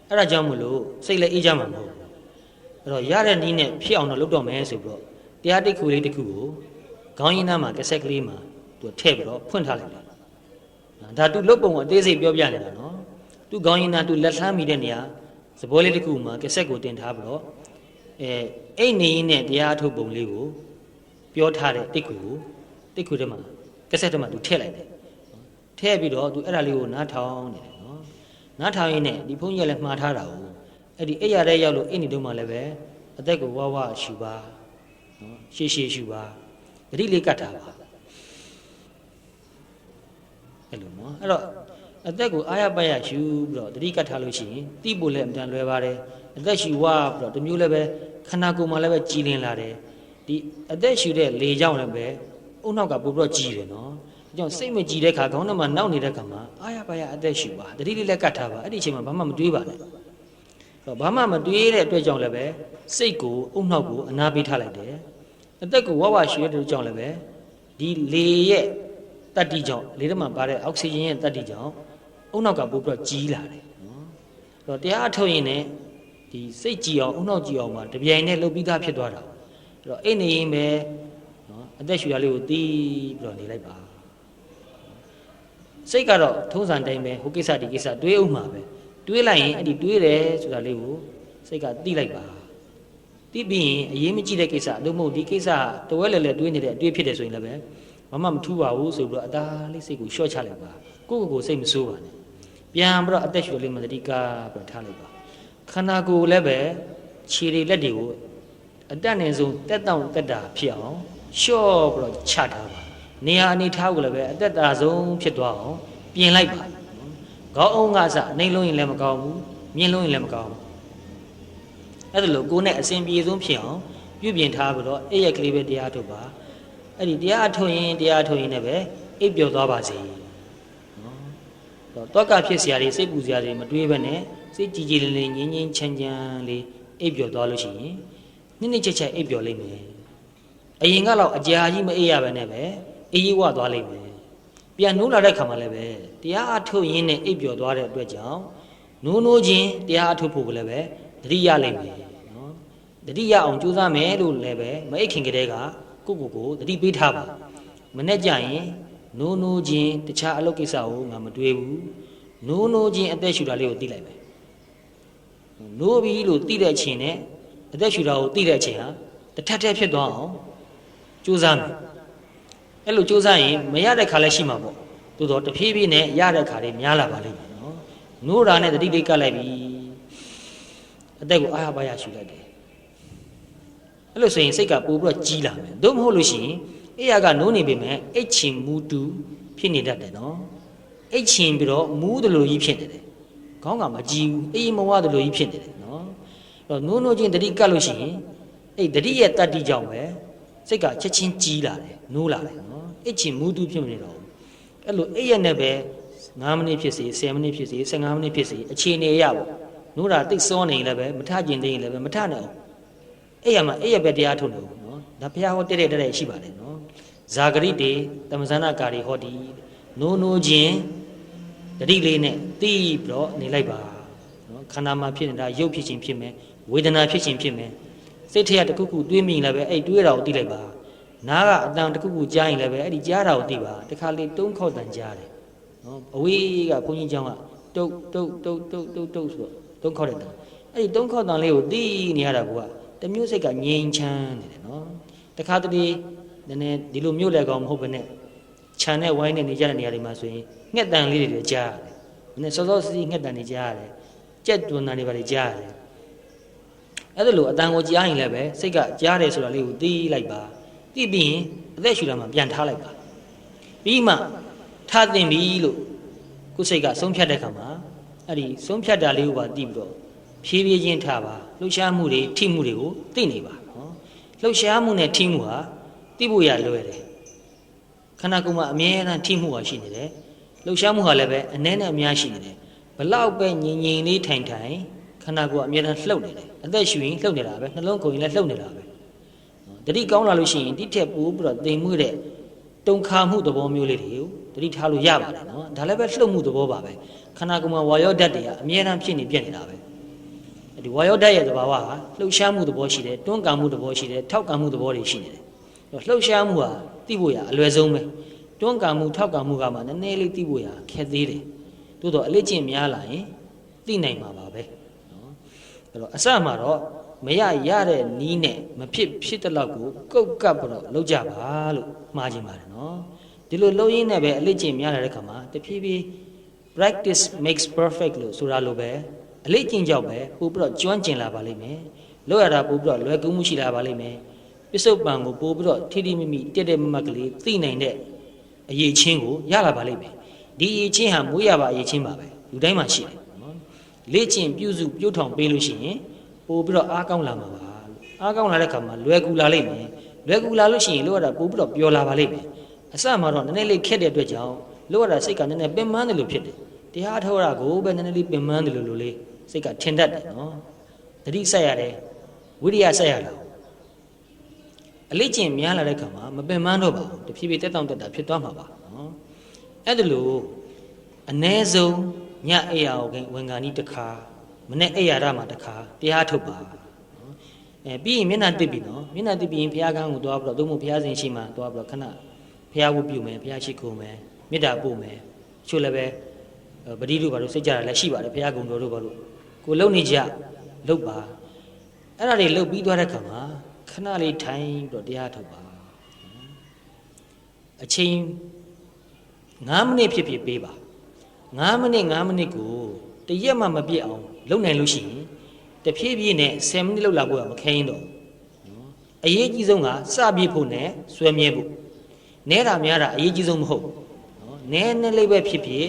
အဲ့ဒါကြောင့်မလို့စိတ်လည်းအေးကြမှာမဟုတ်ဘူးအဲ့တော့ရတဲ့နည်းနဲ့ဖြစ်အောင်တော့လုပ်တော့မယ်ဆိုပြီးတော့တရားတိတ်ခုလေးတစ်ခုကိုခေါင်းရင်းသားမှာကဆက်ကလေးမှာ तू ထည့်ပြီးတော့ဖွင့်ထားလိုက်တယ်ဒါ तू လုတ်ပုံအသေးစိတ်ပြောပြနေတာနော် तू ခေါင်းရင်းသား तू လက်လှမ်းမိတဲ့နေရာစပွဲလေးတစ်ခုမှာကဆက်ကိုတင်ထားပြီးတော့အိတ်နေရင်းနဲ့တရားထုတ်ပုံလေးကိုပြောထားတဲ့တိတ်ခုထဲမှာကဆက်ထဲမှာ तू ထည့်လိုက်တယ်ထည့်ပြီးတော့ तू အဲ့ဒါလေးကိုနားထောင်နေတယ်နော်နားထောင်ရင်းနဲ့ဒီဘုန်းကြီးကလည်းမှားထားတာကိုအဲ့ဒီအိတ်ရတဲ့ရောက်လို့အိတ်နေတော့မှလည်းပဲအသက်ကိုဝဝရှူပါနော်ရှေ့ရှူပါတတိလေးကတ်ထားပါအဲ့လိုနော်အဲ့တော့အသက်ကိုအားရပါရရှူပြီးတော့တတိကတ်ထားလို့ရှိရင်တိဖို့လည်းအမှန်လွယ်ပါတယ်အသက်ရှူဝပြီးတော့တမျိုးလည်းပဲခန္ဓာကိုယ်မှာလည်းပဲကြည်လင်လာတယ်ဒီအသက်ရှူတဲ့လေကြောင့်လည်းပဲအုံနောက်ကပို့ပြီးတော့ကြည်တယ်နော်ဒါကြောင့်စိတ်မကြည်တဲ့ခါခေါင်းထဲမှာနောက်နေတဲ့ခါမှာအားရပါရအသက်ရှူပါတတိလေးလည်းကတ်ထားပါအဲ့ဒီအချိန်မှာဘာမှမတွေးပါနဲ့တော့ဘာမှမတွေးတဲ့အတွက်ကြောင့်လည်းပဲစိတ်ကိုအုံနောက်ကိုအနာပေးထားလိုက်တယ်အသက်ကိုဝဝရှူရတဲ့ကြောင့်လည်းပဲဒီလေရဲ့တတ္တိကြောင့်လေထဲမှာပါတဲ့အောက်ဆီဂျင်ရဲ့တတ္တိကြောင့်အုံနောက်ကပို့ပြီးတော့ကြီးလာတယ်နော်အဲ့တော့တရားအထုတ်ရင်လည်းဒီစိတ်ကြည်အောင်အုံနောက်ကြည်အောင်မှာတပြိုင်နဲ့လှုပ်ပြီးသားဖြစ်သွားတာအဲ့တော့အိတ်နေရင်ပဲနော်အသက်ရှူရလေးကိုတီးပြီးတော့နေလိုက်ပါစိတ်ကတော့ထုံးစံတိုင်းပဲဟိုကိစ္စဒီကိစ္စတွေးအောင်မှာပဲတွေးလိုက်ရင်အဲ့ဒီတွေးတယ်ဆိုတာလေးကိုစိတ်ကသိလိုက်ပါသိပြီးရင်အရေးမကြီးတဲ့ကိစ္စတို့မဟုတ်ဒီကိစ္စတဝဲလဲလဲတွေးနေတဲ့အတွေးဖြစ်တယ်ဆိုရင်လည်းပဲဘာမှမထူးပါဘူးဆိုပြီးတော့အသာလေးစိတ်ကိုလျှော့ချလိုက်ပါကိုယ့်ကိုယ်စိတ်မဆိုးပါနဲ့ပြန်ပြီးတော့အသက်ရှူလေးမှတတိကပြီးထားလိုက်ပါခန္ဓာကိုယ်လည်းပဲခြေတွေလက်တွေကိုအတက်နေဆုံးတက်တောင့်တက်တာဖြစ်အောင်လျှော့ပြီးတော့ချထားပါနေရာအနေထားကိုလည်းပဲအသက်တာဆုံးဖြစ်သွားအောင်ပြင်လိုက်ပါခေါင်းအုံးကစနှိမ့်လုံးရင်လည်းမကောင်းဘူးမြင့်လုံးရင်လည်းမကောင်းဘူးအဲ့ဒါလို့ကိုယ်နဲ့အစဉ်ပြေဆုံးဖြစ်အောင်ပြုပြင်ထားပြီးတော့အဲ့ရက်ကလေးပဲတရားထုတ်ပါအဲ့ဒီတရားထုတ်ရင်လည်းပဲအိပ်ပျော်သွားပါစေနော်တော့ကဖြစ်စရာတွေစိတ်ပူစရာတွေမတွေးဘဲနဲ့စိတ်ကြည်ကြည်လင်လင်ငြင်းငြင်းချမ်းချမ်းလေးအိပ်ပျော်သွားလို့ရှိရင်နှစ်ချက်အိပ်ပျော်လိမ့်မယ်အရင်ကတော့အကြာကြီးမအိပ်ရဘဲနဲ့ပဲအေးဝသွားလိမ့်မယ်ပြန်နိုးလာတဲ့ခါမှလည်းပဲတရားအထုတ်ရင်းနဲ့အိပ်ပျော်သွားတဲ့အတွက်ကြောင့်နိုးချင်းတရားအထုတ်ဖို့လည်းပဲတတိယလိမ့်မယ်နော်တတိယအောင်ကြိုးစားမယ်လို့လည်းပဲမအိပ်ခင်ကတည်းကကိုတတိပေးထားပါမနဲ့ကြရင်နိုးချင်းတခြားအလုပ်ကိစ္စကိုငါမတွေးဘူးနိုးချင်းအသက်ရှူတာလေးကိုသိလိုက်မယ်နိုးပြီလို့သိတဲ့အချိန်နဲ့အသက်ရှူတာကိုသိတဲ့အချိန်ဟာတစ်ထပ်ထပ်ဖြစ်သွားအောင်ကြိုးစားမယ်အဲ့လိုကြိုးစားရင်မရတဲ့ခါလည်းရှိမှာပေါ့သို့တော့တဖြည်းဖြည်းနဲ့ရတဲ့ခါတွေများလာပါလိမ့်မယ်နော်နိုးတာနဲ့တတိလေးကတ်လိုက်ပြီအသက်ကိုအားရပါရရှူလိုက်တယ်အဲ့လိုဆိုရင်စိတ်ကပိုပြီးတော့ကြီးလာမယ်သို့မဟုတ်လို့ရှိရင်အေးရကနိုးနေပြီမဲ့အိတ်ချင်မူတူဖြစ်နေတတ်တယ်နော်အိတ်ချင်ပြီးတော့မူးတယ်လို့ကြီးဖြစ်နေတယ်ခေါင်းကမကြီးဘူးအေးမဝတယ်လို့ကြီးဖြစ်နေတယ်နော်အဲ့တော့နိုးချင်းတတိကတ်လို့ရှိရင်အဲ့တတိရဲ့တတ္တိကြောင့်ပဲစိတ်ကချက်ချင်းကြီးလာတယ်နိုးလာတယ်နော်အိတ်ချင်မူတူဖြစ်နေတော့အဲ့လိုအိတ်ရနဲ့ပဲ9မိနစ်ဖြစ်စေ10မိနစ်ဖြစ်စေ15မိနစ်ဖြစ်စေအခြေအနေရပေါ့နိုးတာတိတ်စောနေရင်လည်းပဲမထကျင်သေးရင်လည်းပဲမထနဲ့အောင်အဲ့ရမှာအဲ့ရပဲတရားထုတ်လို့နော်ဒါဘုရားဟောတဲ့ရှိပါတယ်နော်ဇာဂရိတေတမဇဏကာရီဟောဒီနိုးချင်းတတိလေးနဲ့တီးပြီးတော့နေလိုက်ပါနော်ခန္ဓာမှာဖြစ်နေတာရုပ်ဖြစ်ခြင်းဖြစ်မယ်ဝေဒနာဖြစ်ခြင်းဖြစ်မယ် စိတ်ထဲကတခုခုတွေးမိရင်လည်းပဲအဲ့တွေးတာကိုသိလိုက်ပါနားကအတန်တခုခုကြားရင်လည်းပဲအဲ့ဒီကြားတာကိုသိပါတခါလေတုံးခေါက်တန်ကြားတယ်နော်အဝေးကဘုန်းကြီးကျောင်းကတုတ်ဆိုတော့တုံးခေါက်တဲ့တန်အဲ့ဒီတုံးခေါက်တန်လေးကိုသိနေရတာကတမျိုးစိတ်ကငြိမ်ချမ်းနေတယ်နော်တခါတလေနည်းနည်းဒီလိုမြို့လေကောင်မဟုတ်ဘဲနဲ့ခြံနဲ့ဝိုင်းနဲ့နေကြတဲ့နေရာတွေမှာဆိုရင်ငှက်တန်လေးတွေကြားရတယ်နည်းစောစောစီးငှက်တန်တွေကြားရတယ်ကြက်တွန်တန်တွေပါကြားရတယ်အဲ့ဒါလိုအတန်ကိုကြားရင်လည်းပဲစိတ်ကကြားတယ်ဆိုတာလေးကိုသိလိုက်ပါသိပြီးရင်အသက်ရှူတာမှပြန်ထားလိုက်ပါပြီးမှထားသိမ့်ပြီလို့ကိုယ်စိတ်ကဆုံးဖြတ်တဲ့ခါမှာအဲ့ဒီဆုံးဖြတ်တာလေးကိုပါသိပြီးတော့ဖြည်းဖြည်းချင်းထားပါလှုပ်ရှားမှုတွေထိမှုတွေကိုသိနေပါနော်လှုပ်ရှားမှုနဲ့ထိမှုဟာသိဖို့ရလွယ်တယ်ခန္ဓာကိုယ်မှာအမြဲတမ်းထိမှုဟာရှိနေတယ်လှုပ်ရှားမှုဟာလည်းပဲအနည်းနဲ့အများရှိနေတယ်ဘလောက်ပဲငြိမ်ငြိမ်လေးထိုင်ထိုင်ခန္ဓာကိုယ်အမြဲတမ်းလှုပ်နေတယ်အသက်ရှူရင်လှုပ်နေတာပဲနှလုံးခုန်ရင်လည်းလှုပ်နေတာပဲတတိကောင်းလာလို့ရှိရင်ဒီထက်ပိုပြီးတော့တိမ်မွေ့တဲ့တုံခါမှုသဘောမျိုးလေးတွေကိုတတိထားလို့ရပါတယ်နော်ဒါလည်းပဲလှုပ်မှုသဘောပါပဲခန္ဓာကိုယ်မှာဝါယောဓာတ်တွေကအမြဲတမ်းဖြစ်နေပြနေတာပဲဒီဝါယောဓာတ်ရဲ့သဘာဝကလှုပ်ရှားမှုသဘောရှိတယ်တွန်းကန်မှုသဘောရှိတယ်ထောက်ကန်မှုသဘောတွေရှိနေတယ်လှုပ်ရှားမှုဟာသိဖို့ရအလွယ်ဆုံးပဲတွန်းကန်မှုထောက်ကန်မှုကမှနည်းနည်းလေးသိဖို့ရခက်သေးတယ်သို့တော့အလေးကျင့်များလာရင်သိနိုင်မှာပါပဲနော်အဲ့တော့အစမှာတော့မရရတဲ့နီးနဲ့မဖြစ်တဲ့လောက်ကိုကုတ်ကပ်ပြီးတော့လုပ်ကြပါလို့မှားခြင်းပါတယ်နော်ဒီလိုလုပ်ရင်းနဲ့ပဲအလေးကျင့်များလာတဲ့ခါမှာတဖြည်းဖြည်း practice makes perfect လို့ဆိုတာလိုပဲအလေးကျင့်ကြောက်ပဲပို့ပြီးတော့ကျွမ်းကျင်လာပါလိမ့်မယ်လုပ်ရတာပို့ပြီးတော့လွယ်ကူမှုရှိလာပါလိမ့်မယ်ပစ္စုပန်ကိုပို့ပြီးတော့ထိထိမိမိတက်မကလေးသိနိုင်တဲ့အရေးချင်းကိုရလာပါလိမ့်မယ်ဒီအရေးချင်းဟာမွေးရပါအရေးချင်းပါပဲလူတိုင်းမှာရှိတယ်နော်လေ့ကျင့်ပြုစုပြုထောင်ပေးလို့ရှိရင်ပို့ပြီးတော့အားကောင်းလာမှာပါအားကောင်းလာတဲ့ခါမှာလွယ်ကူလာလိမ့်မယ်လွယ်ကူလာလို့ရှိရင်လို့ရတာပို့ပြီးတော့ပျော်လာပါလိမ့်မယ်အစမှာတော့နည်းနည်းလေးခက်တဲ့အတွက်ကြောင့်လို့ရတာစိတ်ကနည်းနည်းပင်ပန်းတယ်လို့ဖြစ်တယ်တရားထောတာကိုပဲနည်းနည်းလေးပင်ပန်းတယ်လို့လေးစိတ်ကထင်တတ်တယ်နော်တတိဆက်ရတယ်ဝိရိယဆက်ရတာအလေးကျင့်များလာတဲ့ခါမှာမပင်ပန်းတော့ပါဘူးတဖြည်းဖြည်းတက်တောင့်တက်တာဖြစ်သွားမှာပါနော်အဲ့ဒါလို့အ ਨੇ ဆုံးညအိယာကိုဝင်ကာနီးတစ်ခါမနေ့အိယာရမှာတစ်ခါတရားထုတ်ပါနော်ပြီးရင်မျက်နှာတစ်ပြီနော်မျက်နှာတစ်ပြီးရင်ဘုရားကန်းကိုသွားပြီးတော့သုံးဖို့ဘုရားရှင်ရှိမှသွားပြီးတော့ခဏဘုရားဝတ်ပြုမယ်ဘုရားရှိခိုးမယ်မေတ္တာပို့မယ်ချို့လည်းပဲပတိတို့ဘာလို့စိတ်ကြတာလည်းရှိပါတယ်ဘုရားကုံတော်တို့ဘာလို့ကိုလုံနေကြလုံပါအဲ့ဒါတွေလုံပြီးသွားတဲ့ခါမှာခဏလေးထိုင်ပြီးတော့တရားထုတ်ပါအချိန်9မိနစ်ဖြစ်ဖြစ်ပေးပါ9မိနစ်ကိုတရက်မှမပြည့်အောင်လုံနိုင်လို့ရှိရင်တဖြည်းဖြည်းနဲ့10မိနစ်လောက်လာဖို့ကမခဲရင်တော့နော်အရေးကြီးဆုံးကစပြည့်ဖို့နဲ့ဆွဲမြဲဖို့နဲတာများတာအရေးကြီးဆုံးမဟုတ်နော်နဲနဲလေးပဲဖြစ်ဖြစ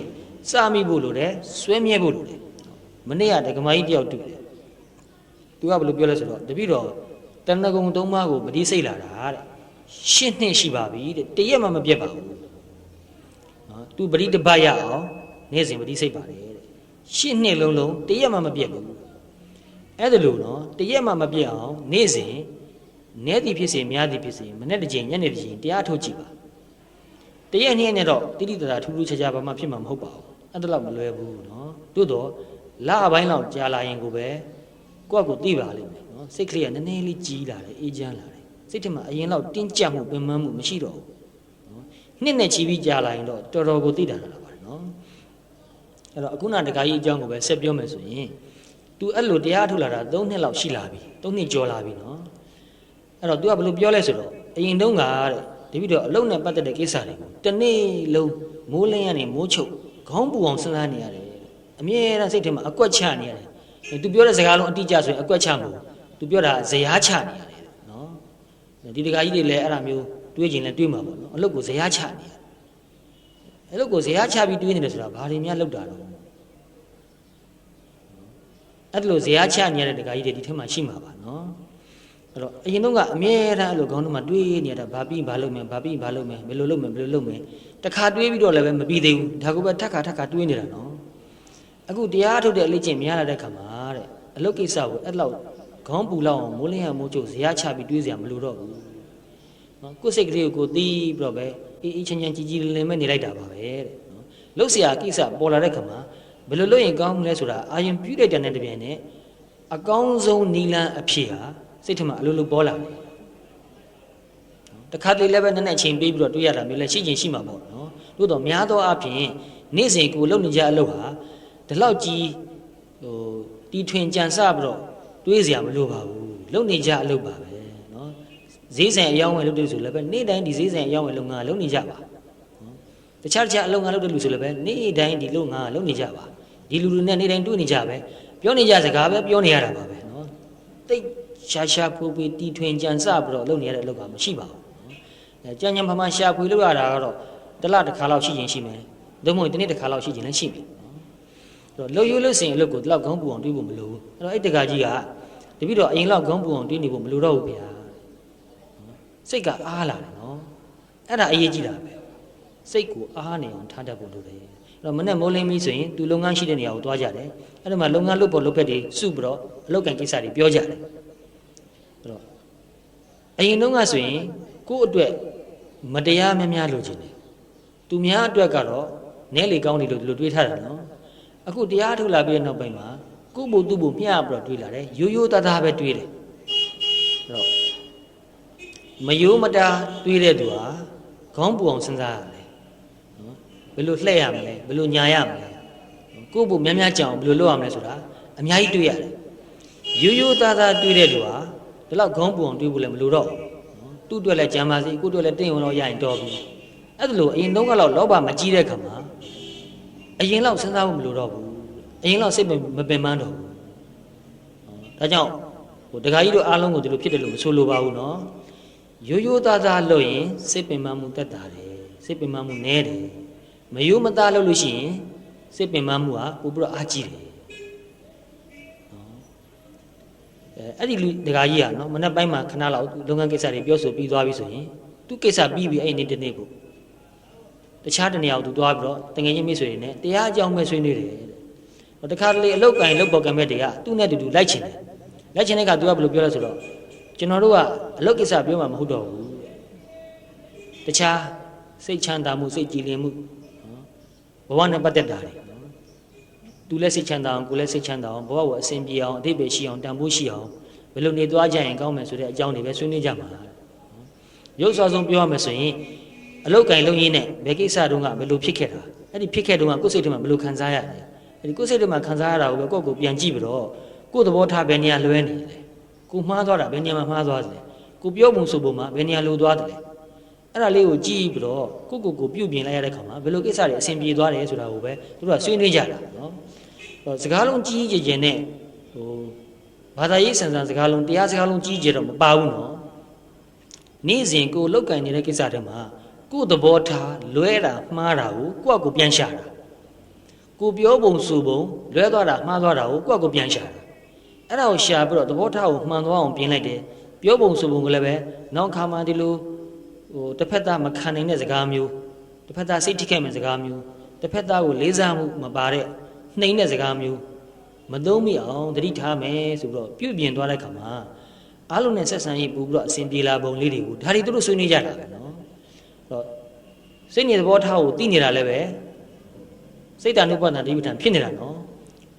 ်စမိဖို့လိုတယ်ဆွဲမြဲဖို့လိုတယ်မနေ့ကဒကမာကြီးတယောက်တွေ့တယ်သူကဘယ်လိုပြောလဲဆိုတော့တပည့်တော်တဏ္ဍကုံ3ပါးကိုပတိစိတ်လာတာတဲ့10နှစ်ရှိပါပြီတဲ့တရက်မှမပြတ်ပါဘူးနော်သူပတိတပတ်ရအောင်နေ့စဉ်ပတိစိတ်ပါတယ်တဲ့10နှစ်လုံးတရက်မှမပြတ်ဘူးအဲ့ဒါလို့နော်တရက်မှမပြတ်အောင်နေ့စဉ်နဲသည်ဖြစ်စေများသည်ဖြစ်စေမနေ့တစ်ချိန်ညနေတစ်ချိန်တရားထုတ်ကြည့်ပါတရက်နှစ်နဲ့တော့တိတိတရာထူးထူးခြားခြားဘာမှဖြစ်မှာမဟုတ်ပါဘူးအဲ့ဒါတော့မလွယ်ဘူးနော်တို့တော့လအပိုင်းလောက်ကြာလာရင်ကိုပဲကိုယ့်ကိုသိပါလိမ့်မယ်နော်စိတ်ကလေးကနည်းနည်းလေးကြီးလာတယ်အေးချမ်းလာတယ်စိတ်ထဲမှာအရင်လောက်တင်းကြပ်မှုပင်ပန်းမှုမရှိတော့ဘူးနော်နှစ်နဲ့ချီပြီးကြာလာရင်တော့တော်တော်ကိုသိတာလာပါတယ်နော်အဲ့တော့အခုနတခါကြီးအကြောင်းကိုပဲဆက်ပြောမယ်ဆိုရင် तू အဲ့လိုတရားထုတ်လာတာ3နှစ်လောက်ရှိလာပြီ3နှစ်ကျော်လာပြီနော်အဲ့တော့ तू ကဘယ်လိုပြောလဲဆိုတော့အရင်တုန်းကတဲ့တပိတော့အလုံးနဲ့ပတ်သက်တဲ့ကိစ္စတွေကိုတနေ့လုံးမိုးလင်းရနေမိုးချုပ်ခေါင်းပူအောင်စဉ်းစားနေရတယ်အမြဲတမ်းစိတ်ထဲမှာအကွက်ချနေရတယ်သူပြောတဲ့စကားလုံးအတိအကျဆိုရင်အကွက်ချမလို့သူပြောတာဇရားချနေရတယ်နော်ဒီတခါကြီးတွေလည်းအဲ့ဒါမျိုးတွေးကျင်လဲတွေးမှာပေါ့နော်အလုပ်ကိုဇရားချနေရတယ်အလုပ်ကိုဇရားချပြီးတွေးနေတယ်ဆိုတာဘာတွေများလောက်တာတော့အဲ့လိုဇရားချနေရတဲ့တခါကြီးတွေဒီထက်မှရှိမှာပါနော်အဲ့တော့အရင်တော့ကအမြဲတမ်းအဲ့လိုခေါင်းထဲမှာတွေးနေရတာဘာပြီးဘာလုပ်မယ်ဘာပြီးဘာလုပ်မယ်ဘယ်လိုလုပ်မယ်ဘယ်လိုလုပ်မယ်တခါတွေးပြီးတော့လည်းပဲမပြီးသေးဘူးဒါကိုပဲထပ်ခါတွေးနေတာနော်အခုတရားထုတ်တဲ့အလေးကျင့်များလာတဲ့ခါမှာတဲ့အလုပ်ကိစ္စကိုအဲ့လောက်ခေါင်းပူလောက်အောင်မိုးလင်းရမိုးချုပ်ဇရားချပြီးတွေးစရာမလိုတော့ဘူးနော်ကိုယ်စိတ်ကလေးကိုတီးပြီးတော့ပဲအေးချမ်းချမ်းကြီးလင်းမဲ့နေလိုက်တာပါပဲတဲ့နော်လှုပ်ရှားကိစ္စပေါ်လာတဲ့ခါမှာဘယ်လိုလုပ်ရင်ကောင်းမလဲဆိုတာအာရင်ပြည့်တဲ့တန်တဲ့တပြိုင်နဲ့အကောင်းဆုံးနီလန်းအဖြစ်ဟာ စိတ်ထမှာအလိုလိုပေါ်လာတယ်တခါတလေလည်းပဲနည်းနည်းချိန်ပေးပြီးတော့တွေးရတာမျိုးလည်းရှိချင်းရှိမှာပေါ့နော်တို့တော့များသောအားဖြင့်နေ့စဉ်ကိုလုပ်နေကြအလုပ်ဟာဒီလောက်ကြီးတီထွင်ကြံစပြီးတော့တွေးစရာမလိုပါဘူးလုပ်နေကြအလုပ်ပါပဲနော်ဈေးဆိုင်အယောင်းဝယ်လုပ်တယ်ဆိုလည်းပဲနေ့တိုင်းဒီဈေးဆိုင်အယောင်းဝယ်လုပ်ငန်းလုပ်နေကြပါတခြားအလုပ်ငန်းလုပ်တယ်လို့ဆိုလည်းပဲနေ့တိုင်းဒီလုပ်ငန်းလုပ်နေကြပါဒီလူတွေနဲ့နေ့တိုင်းတွေ့နေကြပဲပြောနေကြစကားပဲပြောနေရတာပါပဲနော်တိတ်ရှာဖွေတီထွင်ကြံစပြီးတော့လုပ်နေရတဲ့အလုပ်ကမရှိပါဘူးကြံ့ဖမှရှာဖွေလို့ရတာကတော့တစ်လတစ်ခါလောက်ရှိရင်ရှိမယ်သို့မဟုတ်ဒီနေ့တစ်ခါလောက်ရှိရင်လည်းရှိမယ်အဲ့တော့လှုပ်ရွလို့စင်အလုပ်ကိုဒီလောက်ခေါင်းပူအောင်တွေးဖို့မလိုဘူးအဲ့တော့အဲ့တကကြီးကတပိတော့အရင်လောက်ခေါင်းပူအောင်တွေးနေဖို့မလိုတော့ဘူးဗျာစိတ်ကအားလာတယ်နော်အဲ့ဒါအရေးကြီးတာပဲစိတ်ကိုအားနေအောင်ထားတတ်ဖို့လိုတယ်အဲ့တော့မနဲ့မိုးလင်းပြီးဆိုရင်သူလုပ်ငန်းရှိတဲ့နေရာကိုသွားကြတယ်အဲ့ဒီမှာလုပ်ငန်းလုပ်ဖို့လုပ်ဖက်တွေစုပြီးတော့အလုပ်ကန်ကိစ္စတွေပြောကြတယ်အဲ့တော့အရင်တုန်းကဆိုရင်ကိုယ့်အတွက်မတရားများလိုချင်တယ်သူများအတွက်ကတော့နဲလေကောင်းတယ်လို့ဒီလိုတွေးထားတာနော်အခုတရားထုတ်လာပြီးတဲ့နောက်ပိုင်းမှာကိုယ့်ဘုသူ့ဘုမျှပြီးတော့တွေးလာတယ်ရိုးရိုးသားသားပဲတွေးတယ်အဲ့တော့မယိုးမတာတွေးတဲ့သူဟာခေါင်းပူအောင်စဉ်းစားရတယ်နော်ဘယ်လိုလှည့်ရမလဲဘယ်လိုညာရမလဲကိုယ့်ဘုများကြောင်ဘယ်လိုလုပ်ရမလဲဆိုတာအများကြီးတွေးရတယ်ရိုးရိုးသားသားတွေးတဲ့သူဟာဒီလောက်ခေါင်းပူအောင်တွေးဖို့လည်းမလိုတော့သူ့အတွက်လည်းကြံပါစေကိုယ့်အတွက်လည်းတင်းဝင်တော့ရရင်တော်ပြီအဲ့ဒါလို့အရင်တုန်းကတော့လောဘမကြီးတဲ့ခါမှာအရင်လောက်စဉ်းစားဖို့မလိုတော့ဘူးအရင်လောက်စိတ်မပင်ပန်းတော့ဘူးဒါကြောင့်ဒကာကြီးတို့အားလုံးကိုဒီလိုဖြစ်တယ်လို့မဆိုလိုပါဘူးနော်ရိုးရိုးသားသားလုပ်ရင်စိတ်ပင်ပန်းမှုတက်တာတယ်စိတ်ပင်ပန်းမှုနည်းတယ်မရိုးမသားလုပ်လို့ရှိရင်စိတ်ပင်ပန်းမှုကပိုပြီးတော့အားကြီးတယ်အဲ့ဒီလူဒကာကြီးကနော်မနေ့ပိုင်းမှာခဏလောက်လုပ်ငန်းကိစ္စတွေပြောဆိုပြီးသွားပြီဆိုရင်သူကိစ္စပြီးပြီအဲ့ဒီနေ့ကိုတခြားတနေရာကိုသူသွားပြီးတော့တငယ်ချင်းမိတ်ဆွေတွေနဲ့တရားအကြောင်းပဲဆွေးနွေးတယ်တခါတလေအလုတ်ကင်လုတ်ပေါ်ကံမဲ့တွေကသူ့နဲ့တူတူလိုက်ချင်တယ်လိုက်ချင်တဲ့ကသူကဘယ်လိုပြောလဲဆိုတော့ကျွန်တော်တို့ကအလုတ်ကိစ္စပြောမှမဟုတ်တော့ဘူးတခြားစိတ်ချမ်းသာမှုစိတ်ကြည်လင်မှုဘဝနဲ့ပတ်သက်တာတွေသူလည်းစိတ်ချမ်းသာအောင်ကိုယ်လည်းစိတ်ချမ်းသာအောင်ဘဝကိုအစဉ်ပြေအောင်အတိတ်ပဲရှိအောင်တန်ဖိုးရှိအောင်ဘယ်လိုနေသွားကြရင်ကောင်းမယ်ဆိုတဲ့အကြောင်းတွေပဲဆွေးနွေးကြမှာရုပ်စွာဆုံးပြောရမယ်ဆိုရင်အလုတ်ကင်လုံးရင်းနဲ့ဘယ်ကိစ္စတုန်းကဘယ်လိုဖြစ်ခဲ့တာအဲ့ဒီဖြစ်ခဲ့တုန်းကကိုယ်စိတ်ထဲမှာဘယ်လိုခံစားရလဲအဲ့ဒီကိုယ်စိတ်ထဲမှာခံစားရတာကိုပဲကိုယ့်ကိုပြန်ကြည့်ပြီးတော့ကိုယ်သဘောထားဘယ်နေရာလွဲနေလဲကိုမှားသွားတာဘယ်နေရာမှာမှားသွားတယ်ကိုပြောမှုဆိုပုံမှာဘယ်နေရာလိုသွားတယ်အဲ့ဒါလေးကိုကြည့်ပြီးတော့ကိုပြုတ်ပြင်လိုက်ရတဲ့ခါမှာဘယ်လိုကိစ္စတွေအဆင်ပြေသွားတယ်ဆိုတာကိုပဲသူတို့ကဆွေးနွေးကြတာနော်စကားလုံးကြီးကြီးကျယ်နဲ့ဘာသာရေးဆန်ဆန်စကားလုံးတရားစကားလုံးကြီးကျယ်တော့မပါဘူးနော်နေ့စဉ်ကိုလောက်ကင်နေတဲ့ကိစ္စတွေမှာကိုယ်သဘောထားလွဲတာမှားတာကိုကိုယ့်အကိုပြန်ရှာတာကိုပြောပုံဆိုပုံလွဲသွားတာမှားသွားတာကိုကိုယ့်အကိုပြန်ရှာတာအဲ့ဒါကိုရှာပြီးတော့သဘောထားကိုမှန်သွားအောင်ပြင်လိုက်တယ်ပြောပုံဆိုပုံကလည်းပဲနောက်ခါမှဒီလိုတစ်ဖက်သားမခံနိုင်တဲ့စကားမျိုးတစ်ဖက်သားစိတ်ထိခိုက်မဲ့စကားမျိုးတစ်ဖက်သားကိုလေးစားမှုမပါတဲ့နှိမ့်တဲ့စကားမျိုးမသုံးမိအောင်သတိထားမယ်ဆိုပြီးတော့ပြုပြင်သွားတဲ့ခါမှာအားလုံးနဲ့ဆက်ဆံရေးပို့ပြီးတော့အစဉ်ပြေလာပုံလေးတွေကိုဒါတွေသူတို့ဆွေးနွေးကြတာပဲနော်တော့စိတ်နဲ့သဘောထားကိုသိနေတာလည်းပဲစိတ်တ ानु ပဒနာတိပဋ္ဌာန်ဖြစ်နေတာနော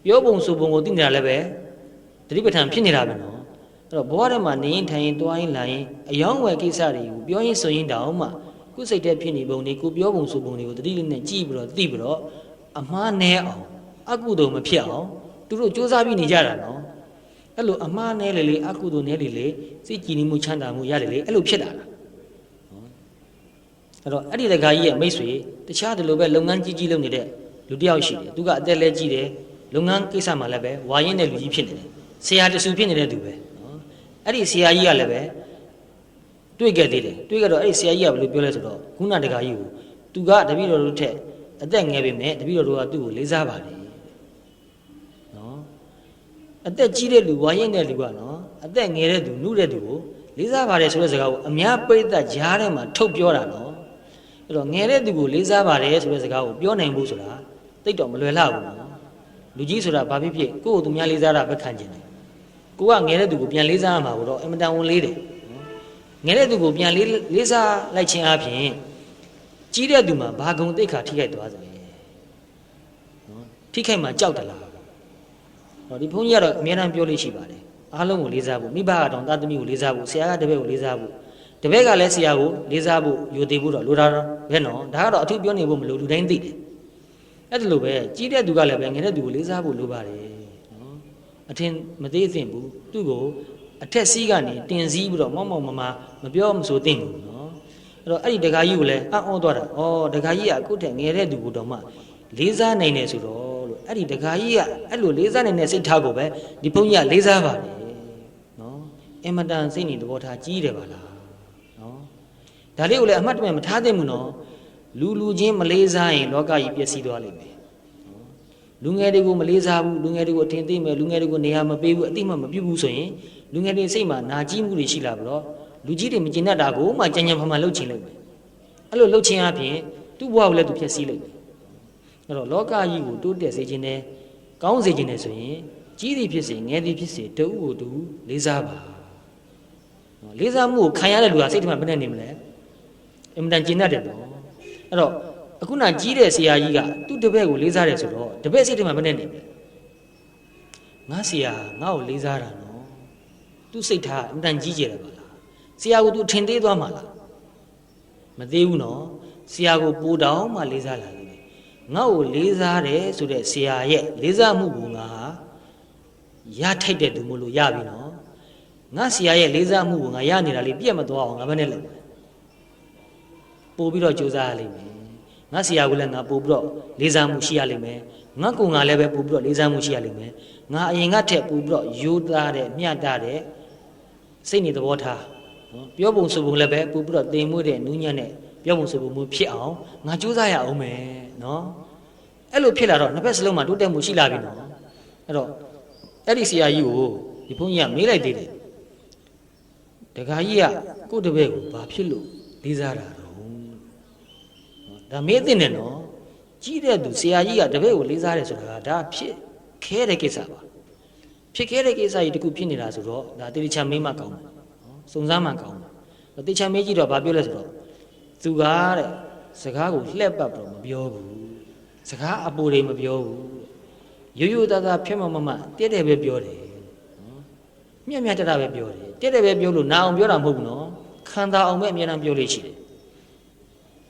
်ပြောပုံဆိုပုံကိုသိနေတာလည်းပဲတတိပဋ္ဌာန်ဖြစ်နေတာပဲနော်အဲ့တော့ဘဝထဲမှာနေရင်ထိုင်ရင်တွားရင်လာရင်အယောင်းဝယ်ကိစ္စတွေကိုပြောရင်ဆိုရင်တောင်မှကိုယ်စိတ်ထဲဖြစ်နေပုံတွေကိုပြောပုံဆိုပုံတွေကိုတတိလေးနဲ့ကြည့်ပြီးတော့သိပြီးတော့အမှားနဲအောင်အကုသိုလ်မဖြစ်အောင်သူတို့စူးစမ်းပြီးနေကြတာနော်အဲ့လိုအမှားနဲလေလေအကုသိုလ်နဲလေလေစိတ်ကြည်နေမှုချမ်းသာမှုရတယ်လေအဲ့လိုဖြစ်တာလားအဲ့တော့အဲ့ဒီတခါကြီးရဲ့မိတ်ဆွေတခြားဒီလိုပဲလုပ်ငန်းကြီးကြီးလုပ်နေတဲ့လူတစ်ယောက်ရှိတယ်သူကအသက်လည်းကြီးတယ်လုပ်ငန်းကိစ္စမှာလည်းပဲဝါရင်တဲ့လူကြီးဖြစ်နေတယ်ဆရာတဆူဖြစ်နေတဲ့သူပဲနော်အဲ့ဒီဆရာကြီးကလည်းပဲတွေ့ခဲ့သေးတယ်တွေ့ကြတော့အဲ့ဒီဆရာကြီးကဘယ်လိုပြောလဲဆိုတော့ခုနတခါကြီးကိုသူကတပည့်တော်တို့ထက်အသက်ငယ်ပေမဲ့တပည့်တော်တို့ကသူ့ကိုလေးစားပါတယ်နော်အသက်ကြီးတဲ့လူဝါရင်တဲ့လူကနော်အသက်ငယ်တဲ့သူနှုတဲ့သူကိုလေးစားပါတယ်ဆိုတဲ့စကားကိုအများပိတ်သက်ကြားထဲမှာထုတ်ပြောတာနော်အဲ့တော့ငယ်တဲ့သူကိုလေးစားပါတယ်ဆိုတဲ့စကားကိုပြောနိုင်ဖို့ဆိုတာတိတ်တော့မလွယ်လှဘူးနော်လူကြီးဆိုတာဘာဖြစ်ဖြစ်ကိုယ့်ကိုသူများလေးစားတာပဲခံကျင်တယ်ကိုကငယ်တဲ့သူကိုပြန်လေးစားရမှာတော့အင်မတန်ဝန်လေးတယ်ငယ်တဲ့သူကိုပြန်လေးစားလိုက်ခြင်းအပြင်ကြီးတဲ့သူမှာဘာဂုံတိတ်ခါထိခိုက်သွားသလဲနော်ထိခိုက်မှကြောက်တယ်လားတော့ဒီဘုန်းကြီးကတော့အများအားပြောလို့ရှိပါတယ် အားလုံးကိုလေးစားဖို့မိဘကတောင်သားသမီးကိုလေးစားဖို့ဆရာကတပည့်ကိုလေးစားဖို့တပည့်ကလည်းဆရာကိုလေးစားဖို့ယူတည်ဖို့တော့လိုတာတော့ဘယ်နော်ဒါကတော့အထူးပြောနေဖို့မလိုလူတိုင်းသိတယ်အဲ့ဒါလိုပဲကြီးတဲ့သူကလည်းပဲငယ်တဲ့သူကိုလေးစားဖို့လိုပါတယ်နော်အထင်မသေးသင့်ဘူးသူ့ကိုအထက်စီးကနေတင်စည်းပြီးတော့မောက်မောက်မမပြောမဆိုသင့်ဘူးနော်အဲ့တော့အဲ့ဒီဒကာကြီးကိုလည်းအံ့ဩသွားတာဩဒကာကြီးကအခုတည်းငယ်တဲ့သူကိုတော့မှလေးစားနိုင်တယ်ဆိုတော့လို့အဲ့ဒီဒကာကြီးကအဲ့လိုလေးစားနိုင်တဲ့စိတ်ထားကိုပဲဒီဘုန်းကြီးကလေးစားပါတယ်နော်အင်မတန်စိတ်နေသဘောထားကြီးတယ်ပါလားနော်ဒါလေးကိုလည်းအမှတ်တမဲ့မထားသင့်ဘူးနော်လူချင်းမလေးစားရင်လောကကြီးပျက်စီးသွားလိမ့်မယ်နော်လူငယ်တွေကိုမလေးစားဘူးလူငယ်တွေကိုအထင်သေးမယ်လူငယ်တွေကိုနေရာမပေးဘူးအတိမမပြုတ်ဘူးဆိုရင်လူငယ်တွေစိတ်မှာနာကြီးမှုတွေရှိလာပြီးတော့လူကြီးတွေမကျင်တတ်တာကိုမှကြံကြံဖန်ဖန်လှုပ်ချင်လိုက်မယ်အဲ့လိုလှုပ်ချင်အပြင်သူ့ဘဝကိုလည်းသူဖျက်ဆီးလိုက်မယ်အဲ့တော့လောကကြီးကိုတိုးတက်စေခြင်းနဲ့ကောင်းစေခြင်းနဲ့ဆိုရင်ကြီးသည်ဖြစ်စေငယ်သည်ဖြစ်စေတဦးကိုတူလေးစားပါနော်လေးစားမှုကိုခံရတဲ့လူဟာစိတ်ထဲမှာဘယ်နဲ့နေမလဲအင်မတန်ကျင်တတ်တယ်နော်အဲ့တော့အခုနကြီးတဲ့ဆရာကြီးကသူ့တပည့်ကိုလေးစားတယ်ဆိုတော့တပည့်စိတ်ထဲမှာဘယ်နဲ့နေမလဲငါဆရာငါ့ကိုလေးစားတာနော်သူ့စိတ်ထားအင်မတန်ကြီးကျယ်တယ်ပါလားဆရာကိုသူထင်သေးသွားမှာလားမသေးဘူးနော်ဆရာကိုပိုတောင်းမှလေးစားလာတယ်ငါ့ကိုလေးစားတယ်ဆိုတဲ့ဆရာရဲ့လေးစားမှုကိုငါရထိုက်တဲ့သူမို့လို့ရပြီနော်ငါဆရာရဲ့လေးစားမှုကိုငါရနေတာလေးပြတ်မသွားအောင်ငါမနဲ့လဲပို့ပြီးတော့ကြိုးစားရလိမ့်မယ်ငါဆရာကလည်းငါပို့ပြီးတော့လေးစားမှုရှိရလိမ့်မယ်ငါကိုငါလည်းပဲပို့ပြီးတော့လေးစားမှုရှိရလိမ့်မယ်ငါအရင်ကထက်ပို့ပြီးတော့ရိုးသားတဲ့မျှတတဲ့စိတ်နေသဘောထားနော်ပြောပုံဆိုပုံလည်းပဲပို့ပြီးတော့တင်မွေးတဲ့နူးညံ့တဲ့ပြောပုံဆိုပုံမျိုးဖြစ်အောင်ငါကြိုးစားရအောင်မယ်နော်အဲ့လိုဖြစ်လာတော့နှစ်ဖက်စလုံးမှာတိုးတက်မှုရှိလာပြီနော်အဲ့တော့အဲ့ဒီဆရာကြီးကိုဒီဘုန်းကြီးကမေးလိုက်သေးတယ်ဒကာကြီးကကိုယ့်တပည့်ကိုဘာဖြစ်လို့လေးစားတာတော့ဒါမေးသိနေနော်ကြီးတဲ့သူဆရာကြီးကတပည့်ကိုလေးစားတယ်ဆိုတာကဒါဖြစ်ခဲတဲ့ကိစ္စပါဖြစ်ခဲတဲ့ကိစ္စကြီးတခုဖြစ်နေတာဆိုတော့ဒါတိတိကျကျမေးမှကောင်းတယ်နော်စုံစမ်းမှကောင်းတယ်တိတိကျကျမေးကြည့်တော့ဘာပြောလဲဆိုတော့သူကတဲ့စကားကိုလှည့်ပတ်ပြီးတော့မပြောဘူးစကားအပူတွေမပြောဘူးရိုးရိုးသားသားဖြတ်မတက်တယ်ပဲပြောတယ်နော်မြတ်မြတ်တတပဲပြောတယ်တက်တယ်ပဲပြောလို့နာအောင်ပြောတာမဟုတ်ဘူးနော်ခံသာအောင်ပဲအများအားပြောလို့ရှိတယ်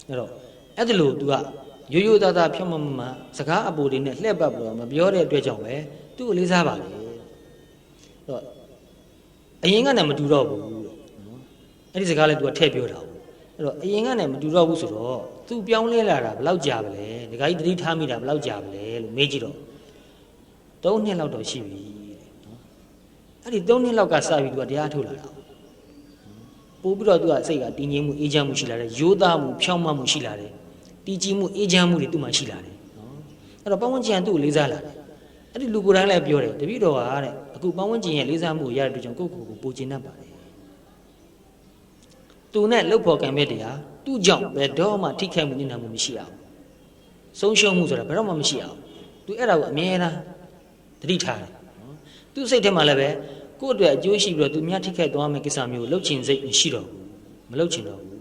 အဲ့တော့အဲ့ဒါလို့ तू ကရိုးရိုးသားသားဖြတ်မစကားအပူတွေနဲ့လှည့်ပတ်ပြီးတော့မပြောတဲ့အတွက်ကြောင့်ပဲသူ့ကိုလေးစားပါလေအဲ့တော့အရင်ကနဲ့မတူတော့ဘူးနော်အဲ့ဒီစကားလည်း तू ကထည့်ပြောတာဘူးအဲ့တော့အရင်ကနဲ့မတူတော့ဘူးဆိုတော့ तू ပြောင်းလဲလာတာဘယ်လောက်ကြာပါလဲဒီကကြီးတတိထားမိတာဘယ်လောက်ကြာပါလဲလို့မေးကြည့်တော့3 နှစ်လောက်တော့ရှိပြီနော်အဲ့ဒီ3 နှစ်လောက်ကစပြီး तू ကတရားထုတ်လာတာပို့ပြီးတော့ तू ကစိတ်ကတည်ငြိမ်မှုအေးချမ်းမှုရှိလာတယ်ရိုးသားမှုဖြောင့်မတ်မှုရှိလာတယ်တည်ကြည်မှုအေးချမ်းမှုတွေသူ့မှာရှိလာတယ်နော်အဲ့တော့ပတ်ဝန်းကျင်ကသူ့ကိုလေးစားလာတယ်အဲ့ဒီလူကိုယ်တိုင်လည်းပြောတယ်တပည့်တော်ဟာတဲ့အခုပတ်ဝန်းကျင်ရဲ့လေးစားမှုကိုရတဲ့အတွက်ကြောင့်ကိုယ့်ကိုယ်ကိုပိုကျင်တတ်ပါတယ်သူနဲ့လှုပ်ဖော်ကံမဲ့တရားသူ့ကြောင့်ဘယ်တော့မှထိခိုက်မှုညှဉ်းနှံမှုမရှိအောင်ဆုံးရှုံးမှုဆိုတာဘယ်တော့မှမရှိအောင်သူအဲ့ဒါကိုအမြဲတမ်းသတိထားတယ်နော်သူ့စိတ်ထဲမှာလည်းပဲကိုယ့်အတွက်အကျိုးရှိပြီးတော့သူများထိခိုက်သွားမယ့်ကိစ္စမျိုးကိုလှုပ်ချင်စိတ်မရှိတော့ဘူးမလှုပ်ချင်တော့ဘူး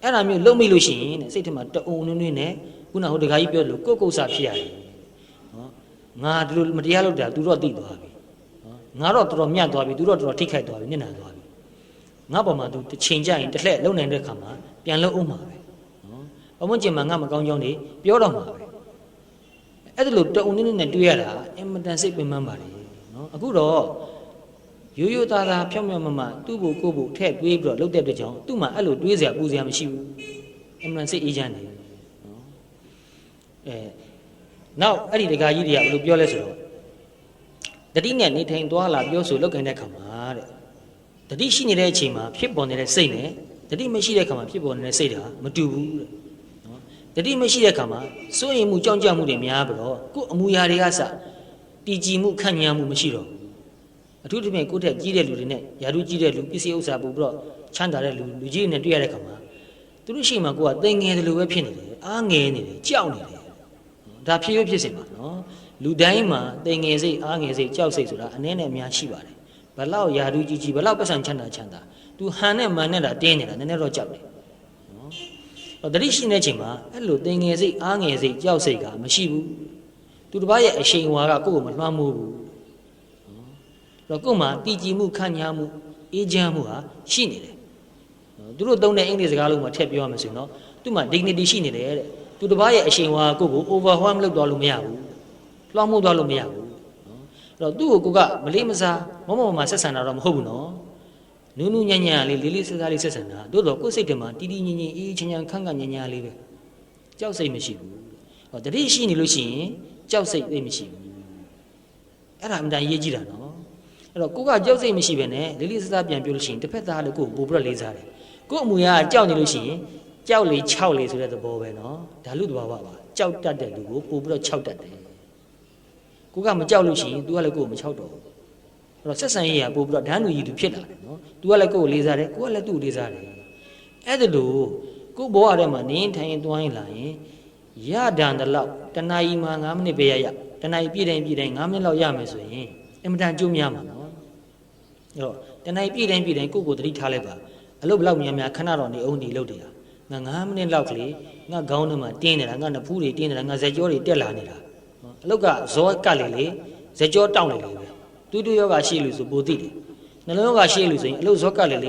အဲ့ဒါမျိုးလှုပ်မိလို့ရှိရင်တဲ့စိတ်ထဲမှာတအုံနွင်းနဲ့ခုနဟိုတခါကြီးပြောလို့ကိုယ့်ကုတ်စာဖြစ်ရတယ်နော်ငါဒီလိုမတရားလုပ်တာသူတော့သိသွားပြီနော်ငါတော့တော်တော်မြတ်သွားပြီသူတော့တော်တော်ထိခိုက်သွားပြီမျက်နှာသွားပြီငါပေါ်မှာသူတစ်ချိန်ကြရင်တစ်လှည့်လုံနိုင်တဲ့ခါမှာပြန်လုံအောင်မှာပဲနော်ဘဝကျင်မှာငါမကောင်းကြောင်းတွေပြောတော့မှာပဲအဲ့ဒါလို့တအုံနည်းနဲ့တွေးရတာအင်မတန်စိတ်ပင်ပန်းပါလေနော်အခုတော့ရိုးရိုးသားသားဖြောင့်ဖြောင့်မသူ့ကိုကိုယ့်ကိုထည့်တွေးပြီးတော့လှုပ်တဲ့အတွက်ကြောင့်သူ့မှာအဲ့လိုတွေးစရာပူစရာမရှိဘူးအင်မတန်စိတ်အေးချမ်းတယ်နော်နောက်အဲ့ဒီဒကာကြီးတွေကဘယ်လိုပြောလဲဆိုတော့တတိနဲ့နေထိုင်သွားလာပြောဆိုလုပ်ကိုင်တဲ့ခါမှာတဲ့တတိရှိနေတဲ့အချိန်မှာဖြစ်ပေါ်နေတဲ့စိတ်နဲ့တတိမရှိတဲ့ခါမှာဖြစ်ပေါ်နေတဲ့စိတ်ဟာမတူဘူးတဲ့နော်တတိမရှိတဲ့ခါမှာစိုးရိမ်မှုကြောက်ကြမှုတွေများပြီးတော့ကိုယ်အမူအရာတွေကစတည်ကြည်မှုခန့်ညာမှုမရှိတော့ဘူးအထူးသဖြင့်ကိုယ့်ထက်ကြီးတဲ့လူတွေနဲ့ယာတုကြီးတဲ့လူပစ္စည်းဥစ္စာပို့ပြီးတော့ချမ်းသာတဲ့လူကြီးတွေနဲ့တွေ့ရတဲ့ခါမှာသူတို့ရှိမှကိုယ်ကသိငယ်တယ်လို့ပဲဖြစ်နေတယ်အားငယ်နေတယ်ကြောက်နေတယ်ဒါဖြစ်ရဖြစ်စင်ပါနော်လူတိုင်းမှာသိငယ်စိတ်အားငယ်စိတ်ကြောက်စိတ်ဆိုတာအနည်းနဲ့အများရှိပါတယ်ဘလောက်ယာတုကြီးဘလောက်ပတ်စံချမ်းသာသူဟန်နဲ့မန်နဲ့တာတင်းနေတာနည်းနည်းတော့ကြောက်တယ်နော်တတိရှိနေချိန်မှာအဲ့လိုသိငယ်စိတ်အားငယ်စိတ်ကြောက်စိတ်ကမရှိဘူးသူတစ်ပါးရဲ့အရှိန်အဝါကကိုယ့်ကိုမလွှမ်းမိုးဘူး တော့ကို့မှာတည်ကြည်မှုခံညာမှုအေးချမ်းမှုဟာရှိနေတယ်သူတို့သုံးတဲ့အင်္ဂလိပ်စကားလုံးမှာထည့်ပြောရမယ်ဆိုရင်တော့သူ့မှာ dignity ရှိနေတယ်တဲ့သူတစ်ပါးရဲ့အရှိန်ဝါကိုကို overwhelm လုပ်သွားလို့မရဘူးလွှမ်းမိုးသွားလို့မရဘူးအဲ့တော့သူ့ကိုကမလေးမစားမမဆက်ဆံတာတော့မဟုတ်ဘူးနော်နူးနူးညံ့ညံ့လေးလေးလေးစားစားလေးဆက်ဆံတာတို့တော့ကိုယ်စိတ်ထဲမှာတီးတီးငြိမ်ငြိမ်အေးချမ်းချမ်းခန့်ခန့်ညံ့ညံ့လေးပဲကြောက်စိတ်မရှိဘူးဟောတတိရှိနေလို့ရှိရင်ကြောက်စိတ်သိမရှိဘူးအဲ့ဒါအမှန်တန်ရေးကြည့်တာနော်အဲ့တော့ကိုကကြောက်စိတ်မရှိပဲနဲ့လေးလေးစားစားပြန်ပြောလို့ရှိရင်တစ်ဖက်သားလည်းကိုပို့ပြီးတော့လေးစားတယ်ကိုအမူအရာကြောက်နေလို့ရှိရင်ကြောက်လေ6လေဆိုတဲ့သဘောပဲနော်ဒါလူတဘာဝပါကြောက်တတ်တဲ့လူကိုပို့ပြီးတော့6တတ်တယ်ကိုကမကြောက်လို့ရှိရင် तू ကလည်းကိုကိုမ6တော့ဘူးအဲ့တော့ဆက်ဆံရေးကပို့ပြီးတော့ဓာတ်လူကြီးသူဖြစ်လာတယ်နော် तू ကလည်းကိုကိုလေးစားတယ်ကိုကလည်းသူ့ကိုလေးစားတယ်အဲ့ဒါလို့ကိုဘဝထဲမှာနင်းထိုင်သွားရင်လာရင်ရဒံတလောက်တနာရီမှာ9မိနစ်ပဲရတနာရီပြည့်တိုင်း9မိနစ်လောက်ရမယ်ဆိုရင်အင်မတန်ကြိုးများမှာနော်အဲ့တော့တနာရီပြည့်တိုင်းကိုကိုသတိထားလိုက်ပါအလုပ်ဘလောက်များခဏတော့နေအောင်ဒီလုပ်တယ်ငါ9မိနစ်လောက်ကလေးငါခေါင်းထဲမှာတင်းနေတာငါနဖူးတွေတင်းနေတာငါဇက်ကြောတွေတက်လာနေတာအလုတ်ကဇောကလေလေဇက်ကြောတောင်းလေလေပဲတူယောဂရှိလို့ဆိုပိုသိတယ်နှလုံးယောဂရှိလို့ဆိုရင်အလုတ်ဇောကလေလေ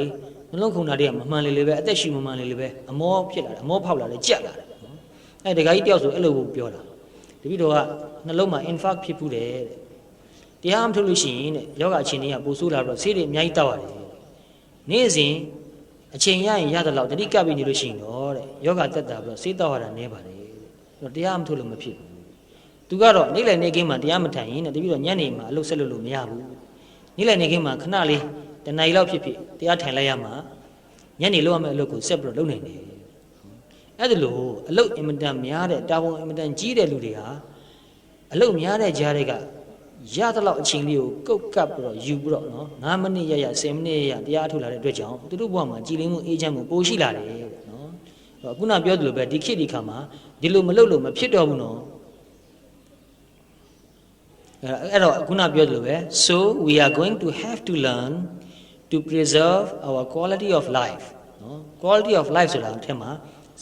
နှလုံးခုန်တာတွေကမမှန်လေလေပဲအသက်ရှူမမှန်လေလေပဲအမောဖြစ်လာတယ်အမောဖောက်လာတယ်ကြက်လာတယ်အဲ့ဒကာကြီးတယောက်ဆိုအဲ့လိုပြောတာတပည့်တော်ကနှလုံးမှာ infarct ဖြစ်ဘူးတယ်တဲ့တရားမထုတ်လို့ရှိရင်တဲ့ယောဂအခြေအနေကပိုဆိုးလာတော့ဆေးတွေအများကြီးတောက်ရတယ်နေ့စဉ်အချိန်ရရင်ရတဲ့လောက်တတိကပ်ပြီးနေလို့ရှိရင်တော့တဲ့ယောဂတက်တာပြီးတော့စေးတောက်ရတာနည်းပါတယ်တဲ့တရားမထုတ်လို့မဖြစ်ဘူးသူကတော့နေ့လည်နေ့ခင်းမှာတရားမထိုင်ရင်တဲ့တပည့်တော်ညနေမှာအလုပ်ဆက်လို့မရဘူးနေ့လည်နေ့ခင်းမှာခဏလေးတနားရီလောက်ဖြစ်တရားထိုင်လိုက်ရမှာညနေလောက်ရမယ့်အလုပ်ကိုဆက်ပြီးတော့လုပ်နိုင်တယ်အဲ့ဒါလို့အလုပ်အင်မတန်များတဲ့တာဝန်အင်မတန်ကြီးတဲ့လူတွေဟာအလုပ်များတဲ့ကြားတွေကရတဲ့လောက်အချိန်လေးကိုကုတ်ကပ်ပြီးတော့ယူပြီးတော့နော်9မိနစ်ရ10မိနစ်ရတရားထုတ်လာတဲ့အတွက်ကြောင့်သူတို့ဘဝမှာကြည်လင်မှုအေးချမ်းမှုပိုရှိလာတယ်တဲ့နော်အဲ့တော့ခုနပြောသလိုပဲဒီခေတ်ဒီခါမှာဒီလိုမလုပ်လို့မဖြစ်တော့ဘူးနော်အဲ့တော့ခုနပြောသလိုပဲ so we are going to have to learn to preserve our quality of life နော် quality of life ဆိုတာအထက်မှာ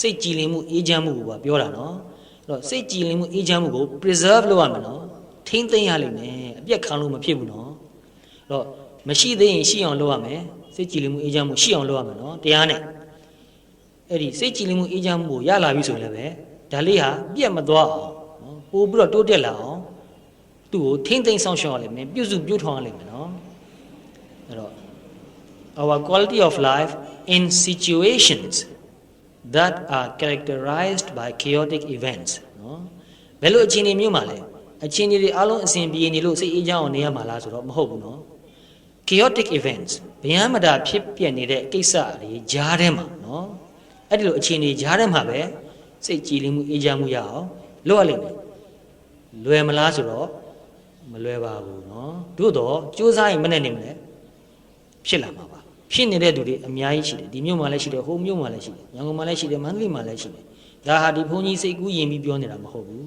စိတ်ကြည်လင်မှုအေးချမ်းမှုကိုပြောတာနော်အဲ့တော့စိတ်ကြည်လင်မှုအေးချမ်းမှုကို preserve လုပ်ရမယ်နော်ထိမ့်သိမ်းရလိမ့်မယ်အပြက်ခံလို့မဖြစ်ဘူးနော်အဲ့တော့မရှိသေးရင်ရှိအောင်လုပ်ရမယ်စိတ်ကြည်လင်မှုအေးချမ်းမှုရှိအောင်လုပ်ရမယ်နော်တရားနဲ့အဲ့ဒီစိတ်ကြည်လင်မှုအေးချမ်းမှုကိုရလာပြီဆိုရင်လည်းဒါလေးဟာပြက်မသွားအောင်နော်ပို့ပြီးတော့တိုးတက်လာအောင်သူ့ကိုထိမ့်သိမ်းဆောင်ရှောက်ရလိမ့်မယ်ပြုစုပြုထောင်ရလိမ့်မယ်နော်အဲ့တော့ our quality of life in situations that are characterized by chaotic events နော်ဘယ်လိုအခြေအနေမျိုးမှာလဲအခြေအနေတွေအားလုံးအစဉ်ပြေနေလို့စိတ်အေးချမ်းအောင်နေရမှာလားဆိုတော့မဟုတ်ဘူးနော် chaotic events ဗျမ်းမတာဖြစ်ပြနေတဲ့ကိစ္စတွေကြားထဲမှာနော်အဲ့ဒီလိုအခြေအနေကြားထဲမှာပဲစိတ်ကြည်လင်မှုအေးချမ်းမှုရအောင်လုပ်ရလိမ့်မယ်လွယ်မလားဆိုတော့မလွယ်ပါဘူးနော်တို့တော့စူးစမ်းရင်မနဲ့နေမလဲဖြစ်လာမှာပါဖြစ်နေတဲ့သူတွေအများကြီးရှိတယ်ဒီမြို့မှာလည်းရှိတယ်ဟိုမြို့မှာလည်းရှိတယ်ရန်ကုန်မှာလည်းရှိတယ်မန္တလေးမှာလည်းရှိတယ်ဒါဟာဒီဘုန်းကြီးစိတ်ကူးယဉ်ပြီးပြောနေတာမဟုတ်ဘူး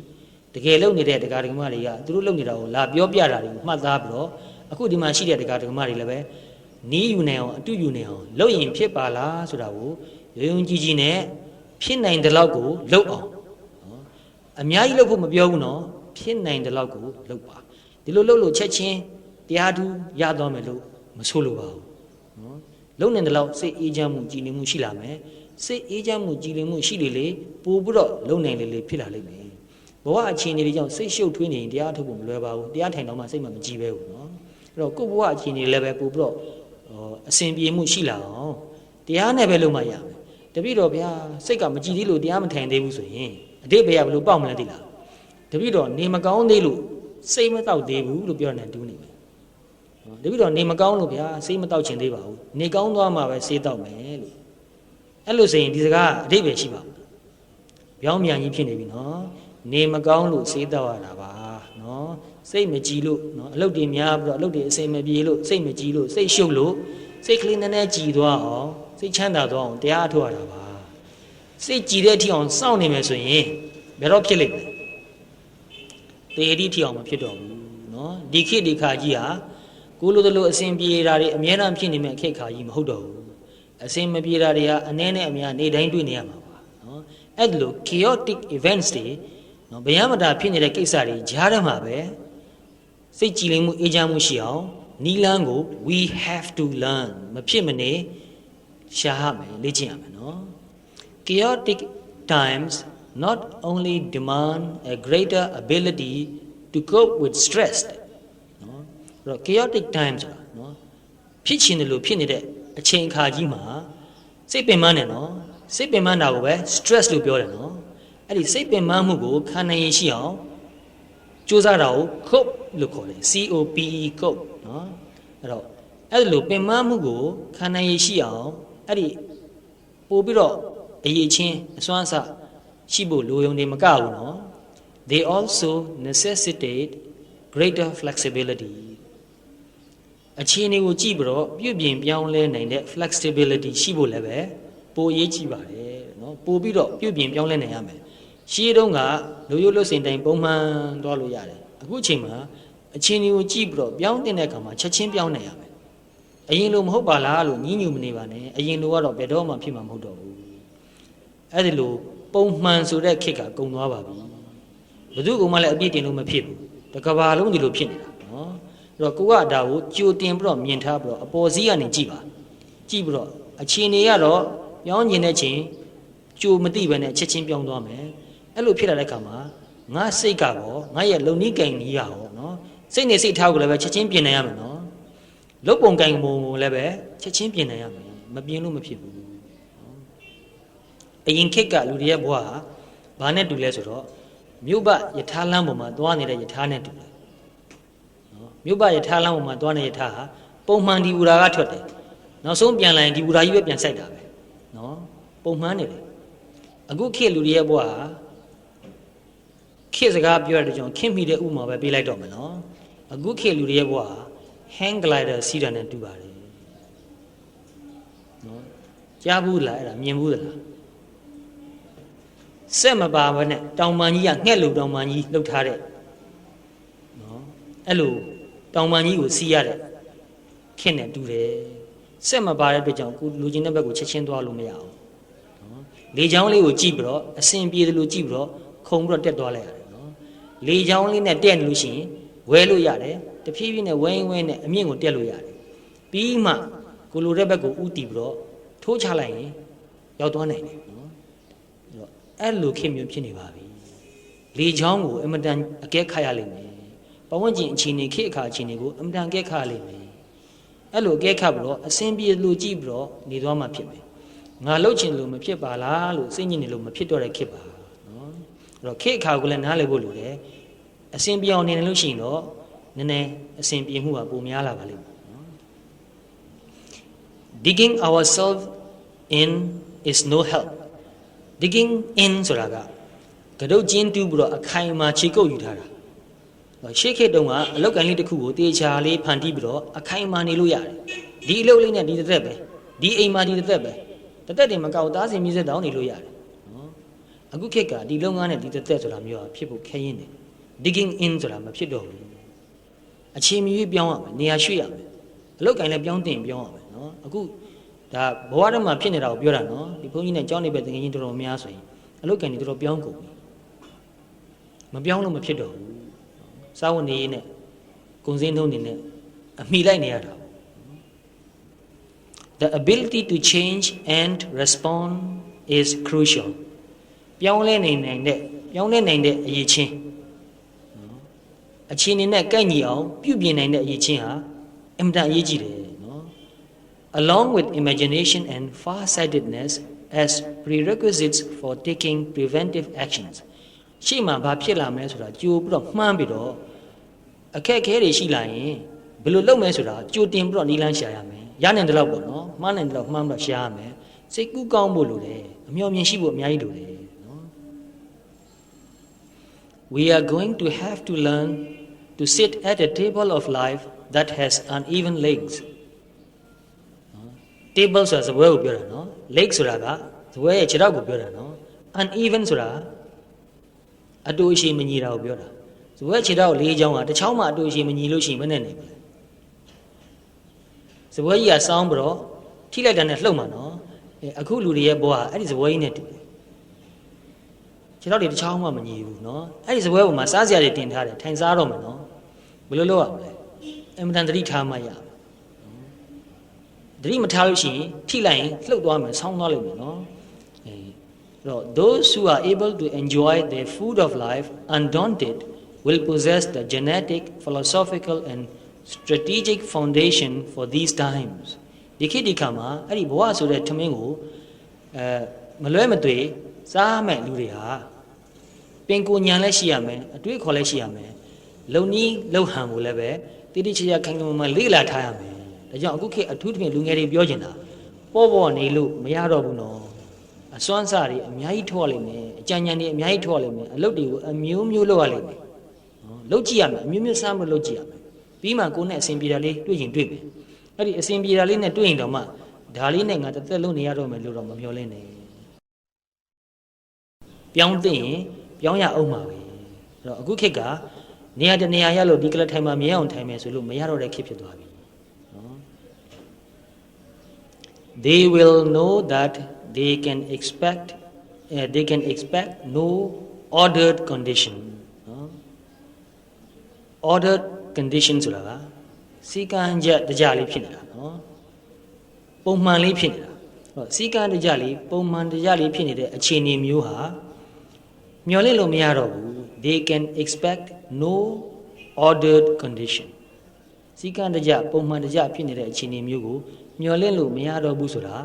တကယ်လုံနေတဲ့တရားဓမ္မတွေကသူတို့လုံနေတာကိုလာပြောပြတာတွေကိုမှတ်သားပြီးတော့အခုဒီမှာရှိတဲ့တရားဓမ္မတွေလည်းပဲနီးယူနေအောင်အတူယူနေအောင်လုပ်ရင်ဖြစ်ပါလားဆိုတာကိုယုံကြည်ကြည်နဲ့ဖြစ်နိုင်တဲ့လောက်ကိုလုပ်အောင်နော်အများကြီးလုပ်ဖို့မပြောဘူးနော်ဖြစ်နိုင်တဲ့လောက်ကိုလုပ်ပါဒီလိုလုပ်လို့ချက်ချင်းတရားထူးရသွားမယ်လို့မဆိုလိုပါဘူးနော်လုံနေတဲ့လောက်စိတ်အေးချမ်းမှုကြည်လင်မှုရှိလာမယ်စိတ်အေးချမ်းမှုကြည်လင်မှုရှိလေလေပို့ပြီးတော့လုံနိုင်လေလေဖြစ်လာလိမ့်မယ်ဘဝအခြေအနေတွေကြောင့်စိတ်ရှုပ်ထွေးနေရင်တရားထုတ်ဖို့မလွယ်ပါဘူးတရားထိုင်တော့မှစိတ်မှမကြည်ပဲဘူးနော်အဲ့တော့ကိုယ့်ဘဝအခြေအနေလည်းပဲပို့ပြီးတော့အစဉ်ပြေမှုရှိလာအောင်တရားနဲ့ပဲလုပ်မှရမယ်တပည့်တော်ဗျာစိတ်ကမကြည်သေးလို့တရားမထိုင်သေးဘူးဆိုရင်အတိတ်ဘယ်ဘလို့ပေါက်မလဲသိလားတပည့်တော်နေမကောင်းသေးလို့စိတ်မတောက်သေးဘူးလို့ပြောနေတူးနေမယ်တပည့်တော်နေမကောင်းလို့ဗျာစိတ်မတောက်ချင်သေးပါဘူးနေကောင်းသွားမှပဲစိတ်တောက်မယ်လို့အဲ့လိုဆိုရင်ဒီစကားအတိတ်ပဲရှိပါဘူးပြောင်းမြန်ကြီးဖြစ်နေပြီနော်နေမကောင်းလို့စိတ်တောက်ရတာပါနော်စိတ်မကြည်လို့နော်အလုပ်တွေများပြီးတော့အလုပ်တွေအစိမ်မပြေလို့စိတ်မကြည်လို့စိတ်ရှုပ်လို့စိတ်ကလေးနည်းနည်းကြည်သွားအောင်စိတ်ချမ်းသာသွားအောင်တရားထုတ်ရတာပါစိတ်ကြည်တဲ့အထိအောင်စောင့်နေမယ်ဆိုရင်ဘယ်တော့ဖြစ်လိမ့်မလဲတေအထိအောင်မဖြစ်တော့ဘူးနော်ဒီခေတ်ဒီခါကြီးဟာကိုလိုလိုအစဉ်ပြေတာတွေအများအားဖြစ်နေမဲ့ခေတ်ခါကြီးမဟုတ်တော့ဘူးအစဉ်မပြေတာတွေဟာအနည်းနဲ့အများနေတိုင်းတွေ့နေရမှာပါနော်အဲ့လို chaotic events တွေနော်ဗျာမတာဖြစ်နေတဲ့ကိစ္စတွေကြားထဲမှာပဲစိတ်ကြည်လင်မှုအေးချမ်းမှုရှိအောင် နီလန်းကို we have to learn မဖြစ်မနေရှာရမယ်လေ့ကျင့်ရမယ်နော် chaotic times not only demand a greater ability to cope with stress နော်အဲ့တော့ chaotic times ဆိုတာနော်ဖြစ်ချင်တယ်လို့ဖြစ်နေတဲ့အချိန်အခါကြီးမှာစိတ်ပင်ပန်းတယ်နော်စိတ်ပင်ပန်းတာကိုပဲ stress လို့ပြောတယ်နော်အဲ့ဒီစိတ်ပင်ပန်းမှုကိုခံနိုင်ရရှိအောင်ကြိုးစားတာကို cope လို့ခေါ်တယ် COPE cope နော်အဲ့တော့အဲ့လိုပင်ပန်းမှုကိုခံနိုင်ရရှိအောင်အဲ့ဒီပို့ပြီးတော့အရေးချင်းအစွမ်းအစရှိဖို့လိုရုံနေမကဘူးနော် they also necessitate greater flexibility အခြေအနေကိုကြည့်ပြီးတော့ပြုပြင်ပြောင်းလဲနိုင်တဲ့ flexibility ရှိဖို့လည်းပဲပိုအရေးကြီးပါတယ်နော်ပို့ပြီးတော့ပြုပြင်ပြောင်းလဲနိုင်ရမယ်ရှေးတုန်းကလူရိုးလွတ်စင်တိုင်းပုံမှန်သွားလို့ရတယ်အခုအချိန်မှာအခြေအနေကိုကြည့်ပြီးတော့ပြောင်းတင်တဲ့အခါမှာချက်ချင်းပြောင်းနိုင်ရမယ်အရင်လိုမဟုတ်ပါလားလို့ညှဉ်းညူမနေပါနဲ့အရင်လိုကတော့ဘယ်တော့မှဖြစ်မှာမဟုတ်တော့ဘူးအဲ့ဒီလိုပုံမှန်ဆိုတဲ့ခေတ်ကကုန်သွားပါပြီဘယ်သူကမှလည်းအပြည့်တင်လို့မဖြစ်ဘူးတကဘာလုံးဒီလိုဖြစ်နေတာနော်အဲ့တော့ကိုကဒါကိုကြိုတင်ပြီးတော့မြင်ထားပြီးတော့အပေါ်စီးကနေကြည့်ပါကြည့်ပြီးတော့အခြေအနေကတော့ပြောင်းကျင်တဲ့ချိန်ကြိုမသိဘဲနဲ့ချက်ချင်းပြောင်းသွားမယ်အဲ့လိုဖြစ်လာတဲ့အခါမှာငါစိတ်ကတော့ငါရဲ့လုံနီးကင်ကြီးရအောင်နော်စိတ်နဲ့စိတ်ထားကိုလည်းပဲချက်ချင်းပြင်နိုင်ရမယ်နော်လုတ်ပုံကင်ပုံကိုလည်းပဲချက်ချင်းပြင်နိုင်ရမယ်မပြင်လို့မဖြစ်ဘူးအရင်ခေတ်ကလူတွေရဲ့ဘဝဟာဘာနဲ့တူလဲဆိုတော့မြို့ပယထာလမ်းပေါ်မှာသွားနေတဲ့ယထာနဲ့တူတယ်နော်မြို့ပယထာလမ်းပေါ်မှာသွားနေတဲ့ယထာဟာပုံမှန်ဒီဘူရာကထွက်တယ်နောက်ဆုံးပြန်လာရင်ဒီဘူရာကြီးပဲပြန်ဆိုင်တာပဲနော်ပုံမှန်နေတယ်အခုခေတ်လူတွေရဲ့ဘဝဟာခေတ်စကားပြောရတဲ့ကြောင့်ခင်မိတဲ့ဥမာပဲပေးလိုက်တော့မယ်နော်အခုခေတ်လူတွေရဲ့ဘဝဟာ hang glider စီးတာနဲ့တူပါတယ်နော်ကြားဘူးလားအဲ့ဒါမြင်ဘူးလားစက်မပါဘဲနဲ့တောင်ပန်ကြီးကငှက်လို့တောင်ပန်ကြီးလှုပ်ထားတဲ့နော်အဲ့လိုတောင်ပန်ကြီးကိုစီးရတဲ့ခင်နဲ့တူတယ်စက်မပါတဲ့အတွက်ကြောင့်ကိုလူချင်းတဲ့ဘက်ကိုချက်ချင်းသွားလို့မရအောင်နော်လေချောင်းလေးကိုကြည့်ပြီးတော့အစင်ပြေတယ်လို့ကြည့်ပြီးတော့ခုံပြီးတော့တက်သွားလိုက်ရတယ်နော်လေချောင်းလေးနဲ့တက်နေလို့ရှိရင်ဝဲလို့ရတယ်တဖြည်းဖြည်းနဲ့ဝဲနဲ့အမြင့်ကိုတက်လို့ရတယ်ပြီးမှကိုလိုတဲ့ဘက်ကိုဥတီပြီးတော့ထိုးချလိုက်ရင်ရောက်သွားနိုင်တယ်နော်အဲ့လိုခင်မျိုးဖြစ်နေပါပြီလေချောင်းကိုအမတန်အကဲခတ်ရလိမ့်မယ်ပဝန်းကျင်အခြေအနေခေတ်အခါအခြေအနေကိုအမတန်အကဲခတ်ရလိမ့်မယ်အဲ့လိုအကဲခတ်ပြီးတော့အစင်ပြေလို့ကြည့်ပြီးတော့နေသွားမှဖြစ်မယ်ငါလှုပ်ချင်လို့မဖြစ်ပါလားလို့စိတ်ညစ်နေလို့မဖြစ်တော့တဲ့ခေတ်ပါနော်အဲ့တော့ခေတ်အခါကိုလည်းနားလည်ဖို့လိုတယ်အစင်ပြေအောင်နေလို့ရှိရင်တော့နည်းနည်းအစင်ပြေမှုကပိုများလာပါလိမ့်မယ်နော် digging ourselves in is no help digging in ဆိုတာကကတုတ်ကျင်းတူးပြီးတော့အခိုင်အမာခြေကုပ်ယူထားတာရှေ့ခေတ်တုန်းကအလောက်ကန်လေးတစ်ခုကိုတေချာလေးဖန်တီးပြီးတော့အခိုင်အမာနေလို့ရတယ်ဒီအလုပ်လေးနဲ့ဒီတစ်သက်ပဲဒီအိမ်မှာဒီတစ်သက်ပဲတစ်သက်တင်မကောက်သားစီမြစ်ဆက်တောင်းနေလို့ရတယ်နော်အခုခေတ်ကဒီလုပ်ငန်းနဲ့ဒီတစ်သက်ဆိုတာမျိုးဖြစ်ဖို့ခဲရင်တယ် digging in ဆိုတာမဖြစ်တော့ဘူးအချိန်မီပြောင်းရမယ်နေရာရွှေ့ရမယ်အလောက်ကန်လည်းပြောင်းတင်ပြောင်းရမယ်နော်အခုဒါဘဝထဲမှာဖြစ်နေတာကိုပြောတာနော်ဒီဘုန်းကြီးနဲ့ကျောင်းနေပဲတကယ်ချင်းတော်တော်များဆိုရင်အလုတ်ကန်တွေတော်တော်ပြောင်းကုန်ပြီမပြောင်းလို့မဖြစ်တော့ဘူးစာဝန်နေနဲ့ဂုံစင်းထုံးနေနဲ့အမိလိုက်နေရတာ The ability to change and respond is crucial ပြောင်းလဲနိုင်တဲ့အရေးချင်းအခြေအနေနဲ့ကိုက်ညီအောင်ပြုပြင်နိုင်တဲ့အရေးချင်းဟာအင်မတန်အရေးကြီးတယ်along with imagination and far-sightedness as prerequisites for taking preventive actions ရှေ့မှာဘာဖြစ်လာမလဲဆိုတာကြိုပြီးတော့မှန်းပြီးတော့အခက်အခဲတွေရှိလာရင်ဘယ်လိုလုပ်မလဲဆိုတာကြိုတင်ပြီးတော့နီးလန်းရှာရမယ်ရနိုင်တဲ့လောက်ပေါ့နော်မှားနိုင်တဲ့လောက်မှန်းပြီးတော့ရှာရမယ်စိတ်ကူးကောင်းဖို့လိုတယ်အမျှော်မြင်ရှိဖို့အများကြီးလိုတယ်နော် We are going to have to learn to sit at a table of life that has uneven legs table ဆိုတာစပွဲကိုပြောတာနော် leg ဆိုတာကစပွဲရဲ့ခြေထောက်ကိုပြောတာနော် uneven ဆိုတာအတူအရှိမညီတာကိုပြောတာစပွဲခြေထောက်၄ချောင်းကတစ်ချောင်းမှအတူအရှိမညီလို့ရှိရင်မနဲ့နေဘူးစပွဲကြီးကစောင်းပြီးတော့ထိလိုက်တာနဲ့လှုပ်မှာနော်အခုလူတွေရဲ့ဘဝအဲ့ဒီစပွဲကြီးနဲ့တူတယ်ခြေထောက်တွေတစ်ချောင်းမှမညီဘူးနော်အဲ့ဒီစပွဲပေါ်မှာစားစရာတွေတင်ထားတယ်ထိုင်စားတော့မယ်နော်ဘယ်လိုလုပ်ရမလဲ အင်မတန်သတိထားမှရသတိမထားလို့ရှိရင်ထိလိုက်ရင်လှုပ်သွားမယ်ဆောင်းသွားလိမ့်မယ်နော်those who are able to enjoy the food of life undaunted will possess the genetic, philosophical and strategic foundation for these times ဒီခေတ်ဒီခါမှာအဲ့ဒီဘဝဆိုတဲ့ထမင်းကိုမလွဲမသွေစားမဲ့လူတွေဟာပင်ကိုညံလည်းရှိရမယ်အတွေးခေါ်လည်းရှိရမယ်လုံနီးလုံဟန်ကိုလည်းပဲတိတိကျကျခိုင်ခိုင်မာမာလေ့လာထားရမယ်ဒါကြောင့်အခုခေတ်အထူးသဖြင့်လူငယ်တွေပြောချင်တာပေါ့နေလို့မရတော့ဘူးနော်အစွမ်းစားတွေအများကြီးထောက်ရလိမ့်မယ်အကြံဉာဏ်တွေအများကြီးထောက်ရလိမ့်မယ်အလုပ်တွေကိုအမျိုးမျိုးလုပ်ရလိမ့်မယ်နော်လုပ်ကြည့်ရမယ်အမျိုးမျိုးစားမလို့လုပ်ကြည့်ရမယ်ပြီးမှကိုယ်နဲ့အစဉ်ပြေတာလေးတွေ့ရင်တွေ့မယ်အဲ့ဒီအစဉ်ပြေတာလေးနဲ့တွေ့ရင်တော့မှဒါလေးနဲ့ငါတစ်သက်လုံးနေရတော့မယ်လို့တော့မမျှော်လင့်နဲ့ပြောင်းသိရင်ပြောင်းရအောင်ပါပဲအဲ့တော့အခုခေတ်ကနေရာတနေရာရလို့ဒီကလထိုင်မှာမြဲအောင်ထိုင်မယ်ဆိုလို့မရတော့တဲ့ခေတ်ဖြစ်သွားပြီနော် They will know that they can expect no ordered condition နော် ordered condition ဆိုတာကစီကံချက်တကြလေးဖြစ်နေတာနော်ပုံမှန်လေးဖြစ်နေတာစီကံတကြလေးပုံမှန်တကြလေးဖြစ်နေတဲ့အခြေအနေမျိုးဟာမျှော်လင့်လို့မရတော့ဘူး they can expect no ordered condition စီကံတကြပုံမှန်တကြဖြစ်နေတဲ့အခြေအနေမျိုးကိုမျှော်လင့်လို့မရတော့ဘူးဆိုတာ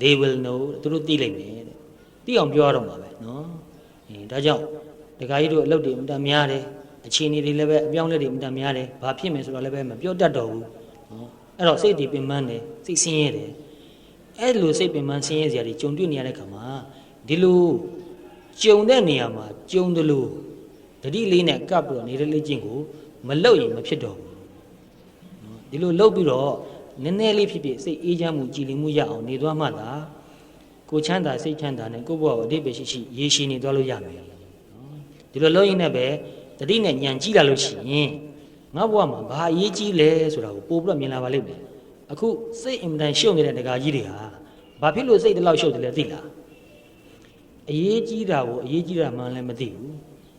they will know သူတို့သိလိမ့်မယ်တဲ့သိအောင်ပြောရတော့မှာပဲနော်ဒါကြောင့်ဒကာကြီးတို့အလုပ်တွေအများများတယ်အခြေအနေတွေလည်းပဲအပြောင်းလဲတွေအများများတယ်ဘာဖြစ်မယ်ဆိုတော့လည်းပဲမပြောတတ်တော့ဘူးနော်အဲ့တော့စိတ်တွေပင်ပန်းတယ်စိတ်ဆင်းရဲတယ်အဲ့လိုစိတ်ပင်ပန်းဆင်းရဲစရာတွေကြုံတွေ့နေရတဲ့ခါမှာဒီလိုကြုံတဲ့နေရာမှာကြုံတယ်လို့တတိလေးနဲ့ကပ်ပြီးတော့နေတဲ့လေ့ကျင့်ကိုမလုပ်ရင်မဖြစ်တော့ဘူးနော်ဒီလိုလုပ်ပြီးတော့နည်းနည်းလေးဖြစ်ဖြစ်စိတ်အေးချမ်းမှုကြည်လင်မှုရအောင်နေသွားမှသာကိုချမ်းသာစိတ်ချမ်းသာနဲ့ကိုယ့်ဘဝကိုအဓိပ္ပာယ်ရှိရေရှည်နေသွားလို့ရမယ်နော်ဒီလိုလုပ်ရင်လည်းပဲတတိနဲ့ညံကြည့်လာလို့ရှိရင်ငါဘဝမှာဘာအရေးကြီးလဲဆိုတာကိုပို့ပြီးတော့မြင်လာပါလိမ့်မယ်အခုစိတ်အင်မတန်ရှုပ်နေတဲ့ဒကာကြီးတွေဟာဘာဖြစ်လို့စိတ်တလောက်ရှုပ်တယ်လဲသိလားအရေးကြီးတာကိုအရေးကြီးတာမှန်းလည်းမသိဘူး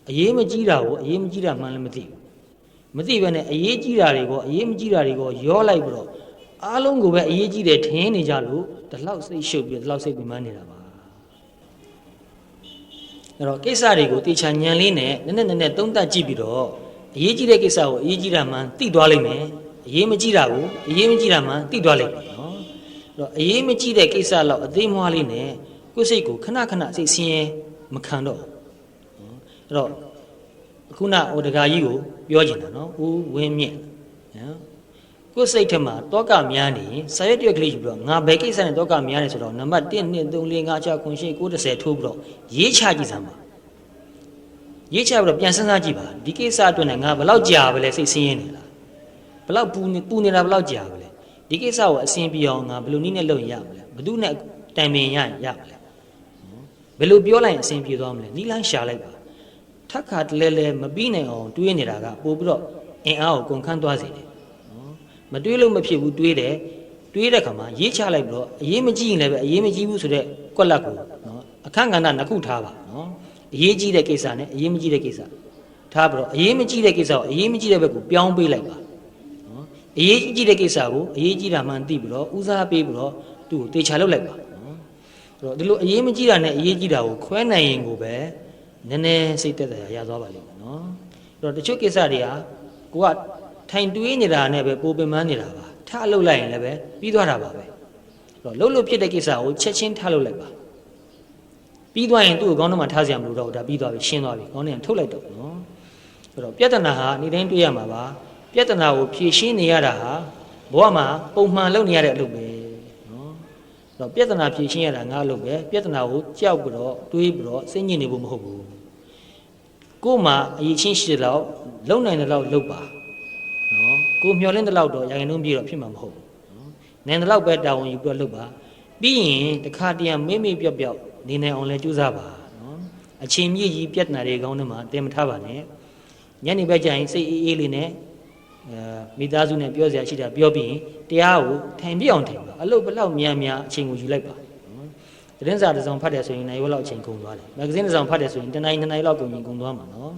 အရေးမကြီးတာကိုအရေးမကြီးတာမှန်းလည်းမသိဘူးမသိဘဲနဲ့အရေးကြီးတာတွေကိုအရေးမကြီးတာတွေကိုရောလိုက်ပြီးတော့အားလုံးကိုပဲအရေးကြီးတယ်ထင်နေကြလို့ဒီလောက်စိတ်ရှုပ်ပြီးဒီလောက်စိတ်ပင်ပန်းနေတာပါအဲ့တော့ကိစ္စတွေကိုတေချာညံလေးနဲ့နည်းနည်းသုံးသပ်ကြည့်ပြီးတော့အရေးကြီးတဲ့ကိစ္စကိုအရေးကြီးတာမှန်သိသွားလိမ့်မယ်အရေးမကြီးတာကိုအရေးမကြီးတာမှန်သိသွားလိမ့်မယ်နော်အဲ့တော့အရေးမကြီးတဲ့ကိစ္စလောက်အသေးမွှားလေးနဲ့ကိုယ်စိတ်ကိုခဏခဏစိတ်ဆင်းရဲမခံတော့နော်အဲ့တော့ခုနဟိုဒကာကြီးကိုပြောချင်တာနော်ဦးဝင်းမြင့်နော်ကိုယ်စိတ်ထဲမှာတောကများနေရင်စာရွက်တရွက်ကလေးယူပြီးတော့ငါဘယ်ကိစ္စနဲ့တောကများနေဆိုတော့နံပါတ်1 2 3 4 5 6 9 10 9 10ထိုးပြီးတော့ရေးချကြည့်စမ်းပါရေးချပြီးတော့ပြန်စဉ်းစားကြည့်ပါဒီကိစ္စအတွက်နဲ့ငါဘယ်လောက်ကြာပဲလဲစိတ်ဆင်းရဲနေလားဘယ်လောက်ပူနေတာဘယ်လောက်ကြာပဲလဲဒီကိစ္စကိုအဆင်ပြေအောင်ငါဘယ်လိုနည်းနဲ့လုပ်ရင်ရမလဲဘယ်သူနဲ့တိုင်ပင်ရမလဲဘယ်လိုပြောလိုက်ရင်အဆင်ပြေသွားမလဲနီးလန်းရှာလိုက်ပါထပ်ခါတလဲမပြီးနိုင်အောင်တွေးနေတာကပို့ပြီးတော့အင်အားကိုကုန်ခန်းသွားစေတယ်မတွေးလို့မဖြစ်ဘူးတွေးတယ်တွေးတဲ့ခါမှာရေးချလိုက်ပြီးတော့အရေးမကြီးရင်လည်းပဲအရေးမကြီးဘူးဆိုတဲ့ကွက်လက်ကိုနော်အခန့်ကဏ္ဍနှစ်ခုထားပါနော်အရေးကြီးတဲ့ကိစ္စနဲ့အရေးမကြီးတဲ့ကိစ္စထားပြီးတော့အရေးမကြီးတဲ့ကိစ္စကိုအရေးမကြီးတဲ့ဘက်ကိုပြောင်းပေးလိုက်ပါနော်အရေးကြီးတဲ့ကိစ္စကိုအရေးကြီးတာမှန်သိပြီးတော့ဦးစားပေးပြီးတော့သူ့ကိုတေချာလုပ်လိုက်ပါနော်အဲ့တော့ဒီလိုအရေးမကြီးတာနဲ့အရေးကြီးတာကိုခွဲနိုင်ရင်ကိုပဲနည်းနည်းစိတ်သက်သာရသွားပါလိမ့်မယ်နော်အဲ့တော့တချို့ကိစ္စတွေကကိုကထိုင်တွေးနေတာနဲ့ပဲပိုပင်ပန်းနေတာပါထားလှုပ်လိုက်ရင်လည်းပဲပြီးသွားတာပါပဲအဲ့တော့လှုပ်လို့ဖြစ်တဲ့ကိစ္စကိုချက်ချင်းထားလှုပ်လိုက်ပါပြီးသွားရင်သူ့ကိုခေါင်းထဲမှာထားစရာမလိုတော့ဘူးဒါပြီးသွားပြီရှင်းသွားပြီခေါင်းထဲကထုတ်လိုက်တော့နော်အဲ့တော့ပြဿနာဟာနေ့တိုင်းတွေ့ရမှာပါပြဿနာကိုဖြေရှင်းနေရတာဟာဘဝမှာပုံမှန်လုပ်နေရတဲ့အလုပ်ပဲနော်အဲ့တော့ပြဿနာဖြေရှင်းရတာငါအလုပ်ပဲပြဿနာကိုကြောက်ပြီးတော့တွေးပြီးတော့စိတ်ညစ်နေဖို့မဟုတ်ဘူးကို့မှာအရေးချင်းရှိတဲ့လောက်လုံနိုင်တဲ့လောက်လုပ်ပါနော်ကိုမျောလင်းတဲ့လောက်တော့ရာခိုင်နှုန်းပြည့်တော့ဖြစ်မှာမဟုတ်ဘူးနော်နိုင်တဲ့လောက်ပဲတာဝန်ယူပြီးတော့လုပ်ပါပြီးရင်တခါတည်းမေ့မေ့ပျော့ပျော့နေနိုင်အောင်လဲကြိုးစားပါနော်အချိန်မြင့်ကြီးပြဿနာတွေကောင်းတဲ့မှာတင်မထားပါနဲ့ညနေဘက်ကျရင်စိတ်အေးအေးလေးနဲ့မိသားစုနဲ့ပြောစရာရှိတာပြောပြီးရင်တရားကိုထိုင်ပြအောင်ထိုင်ပါအလုပ်ဘလောက်များများအချိန်ကိုယူလိုက်ပါနော်သတင်းစာတစ်စောင်ဖတ်တယ်ဆိုရင်နိုင်ဝက်လောက်အချိန်ကုန်သွားတယ်မဂ္ဂဇင်းတစ်စောင်ဖတ်တယ်ဆိုရင်တစ်နိုင်လောက်ကုန်ရင်ကုန်သွားမှာနော်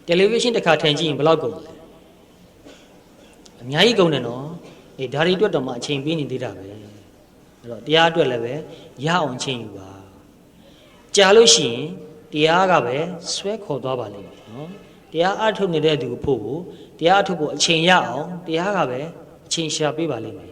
တယ်လီဗီရှင်းတစ်ခါထိုင်ကြည့်ရင်ဘယ်လောက်ကုန်လဲ ညာကြီးကုန်တယ်နော်အေးဒါတွေအတွက်တော့မှအချိန်ပေးနေသေးတာပဲအဲ့တော့တရားအတွက်လည်းပဲရအောင်အချိန်ယူပါကြာလို့ရှိရင်တရားကပဲဆွဲခေါ်သွားပါလိမ့်မယ်နော်တရားအထုတ်နေတဲ့သူဖို့တရားအထုတ်ဖို့အချိန်ရအောင်တရားကပဲအချိန်ရှာပေးပါလိမ့်မယ်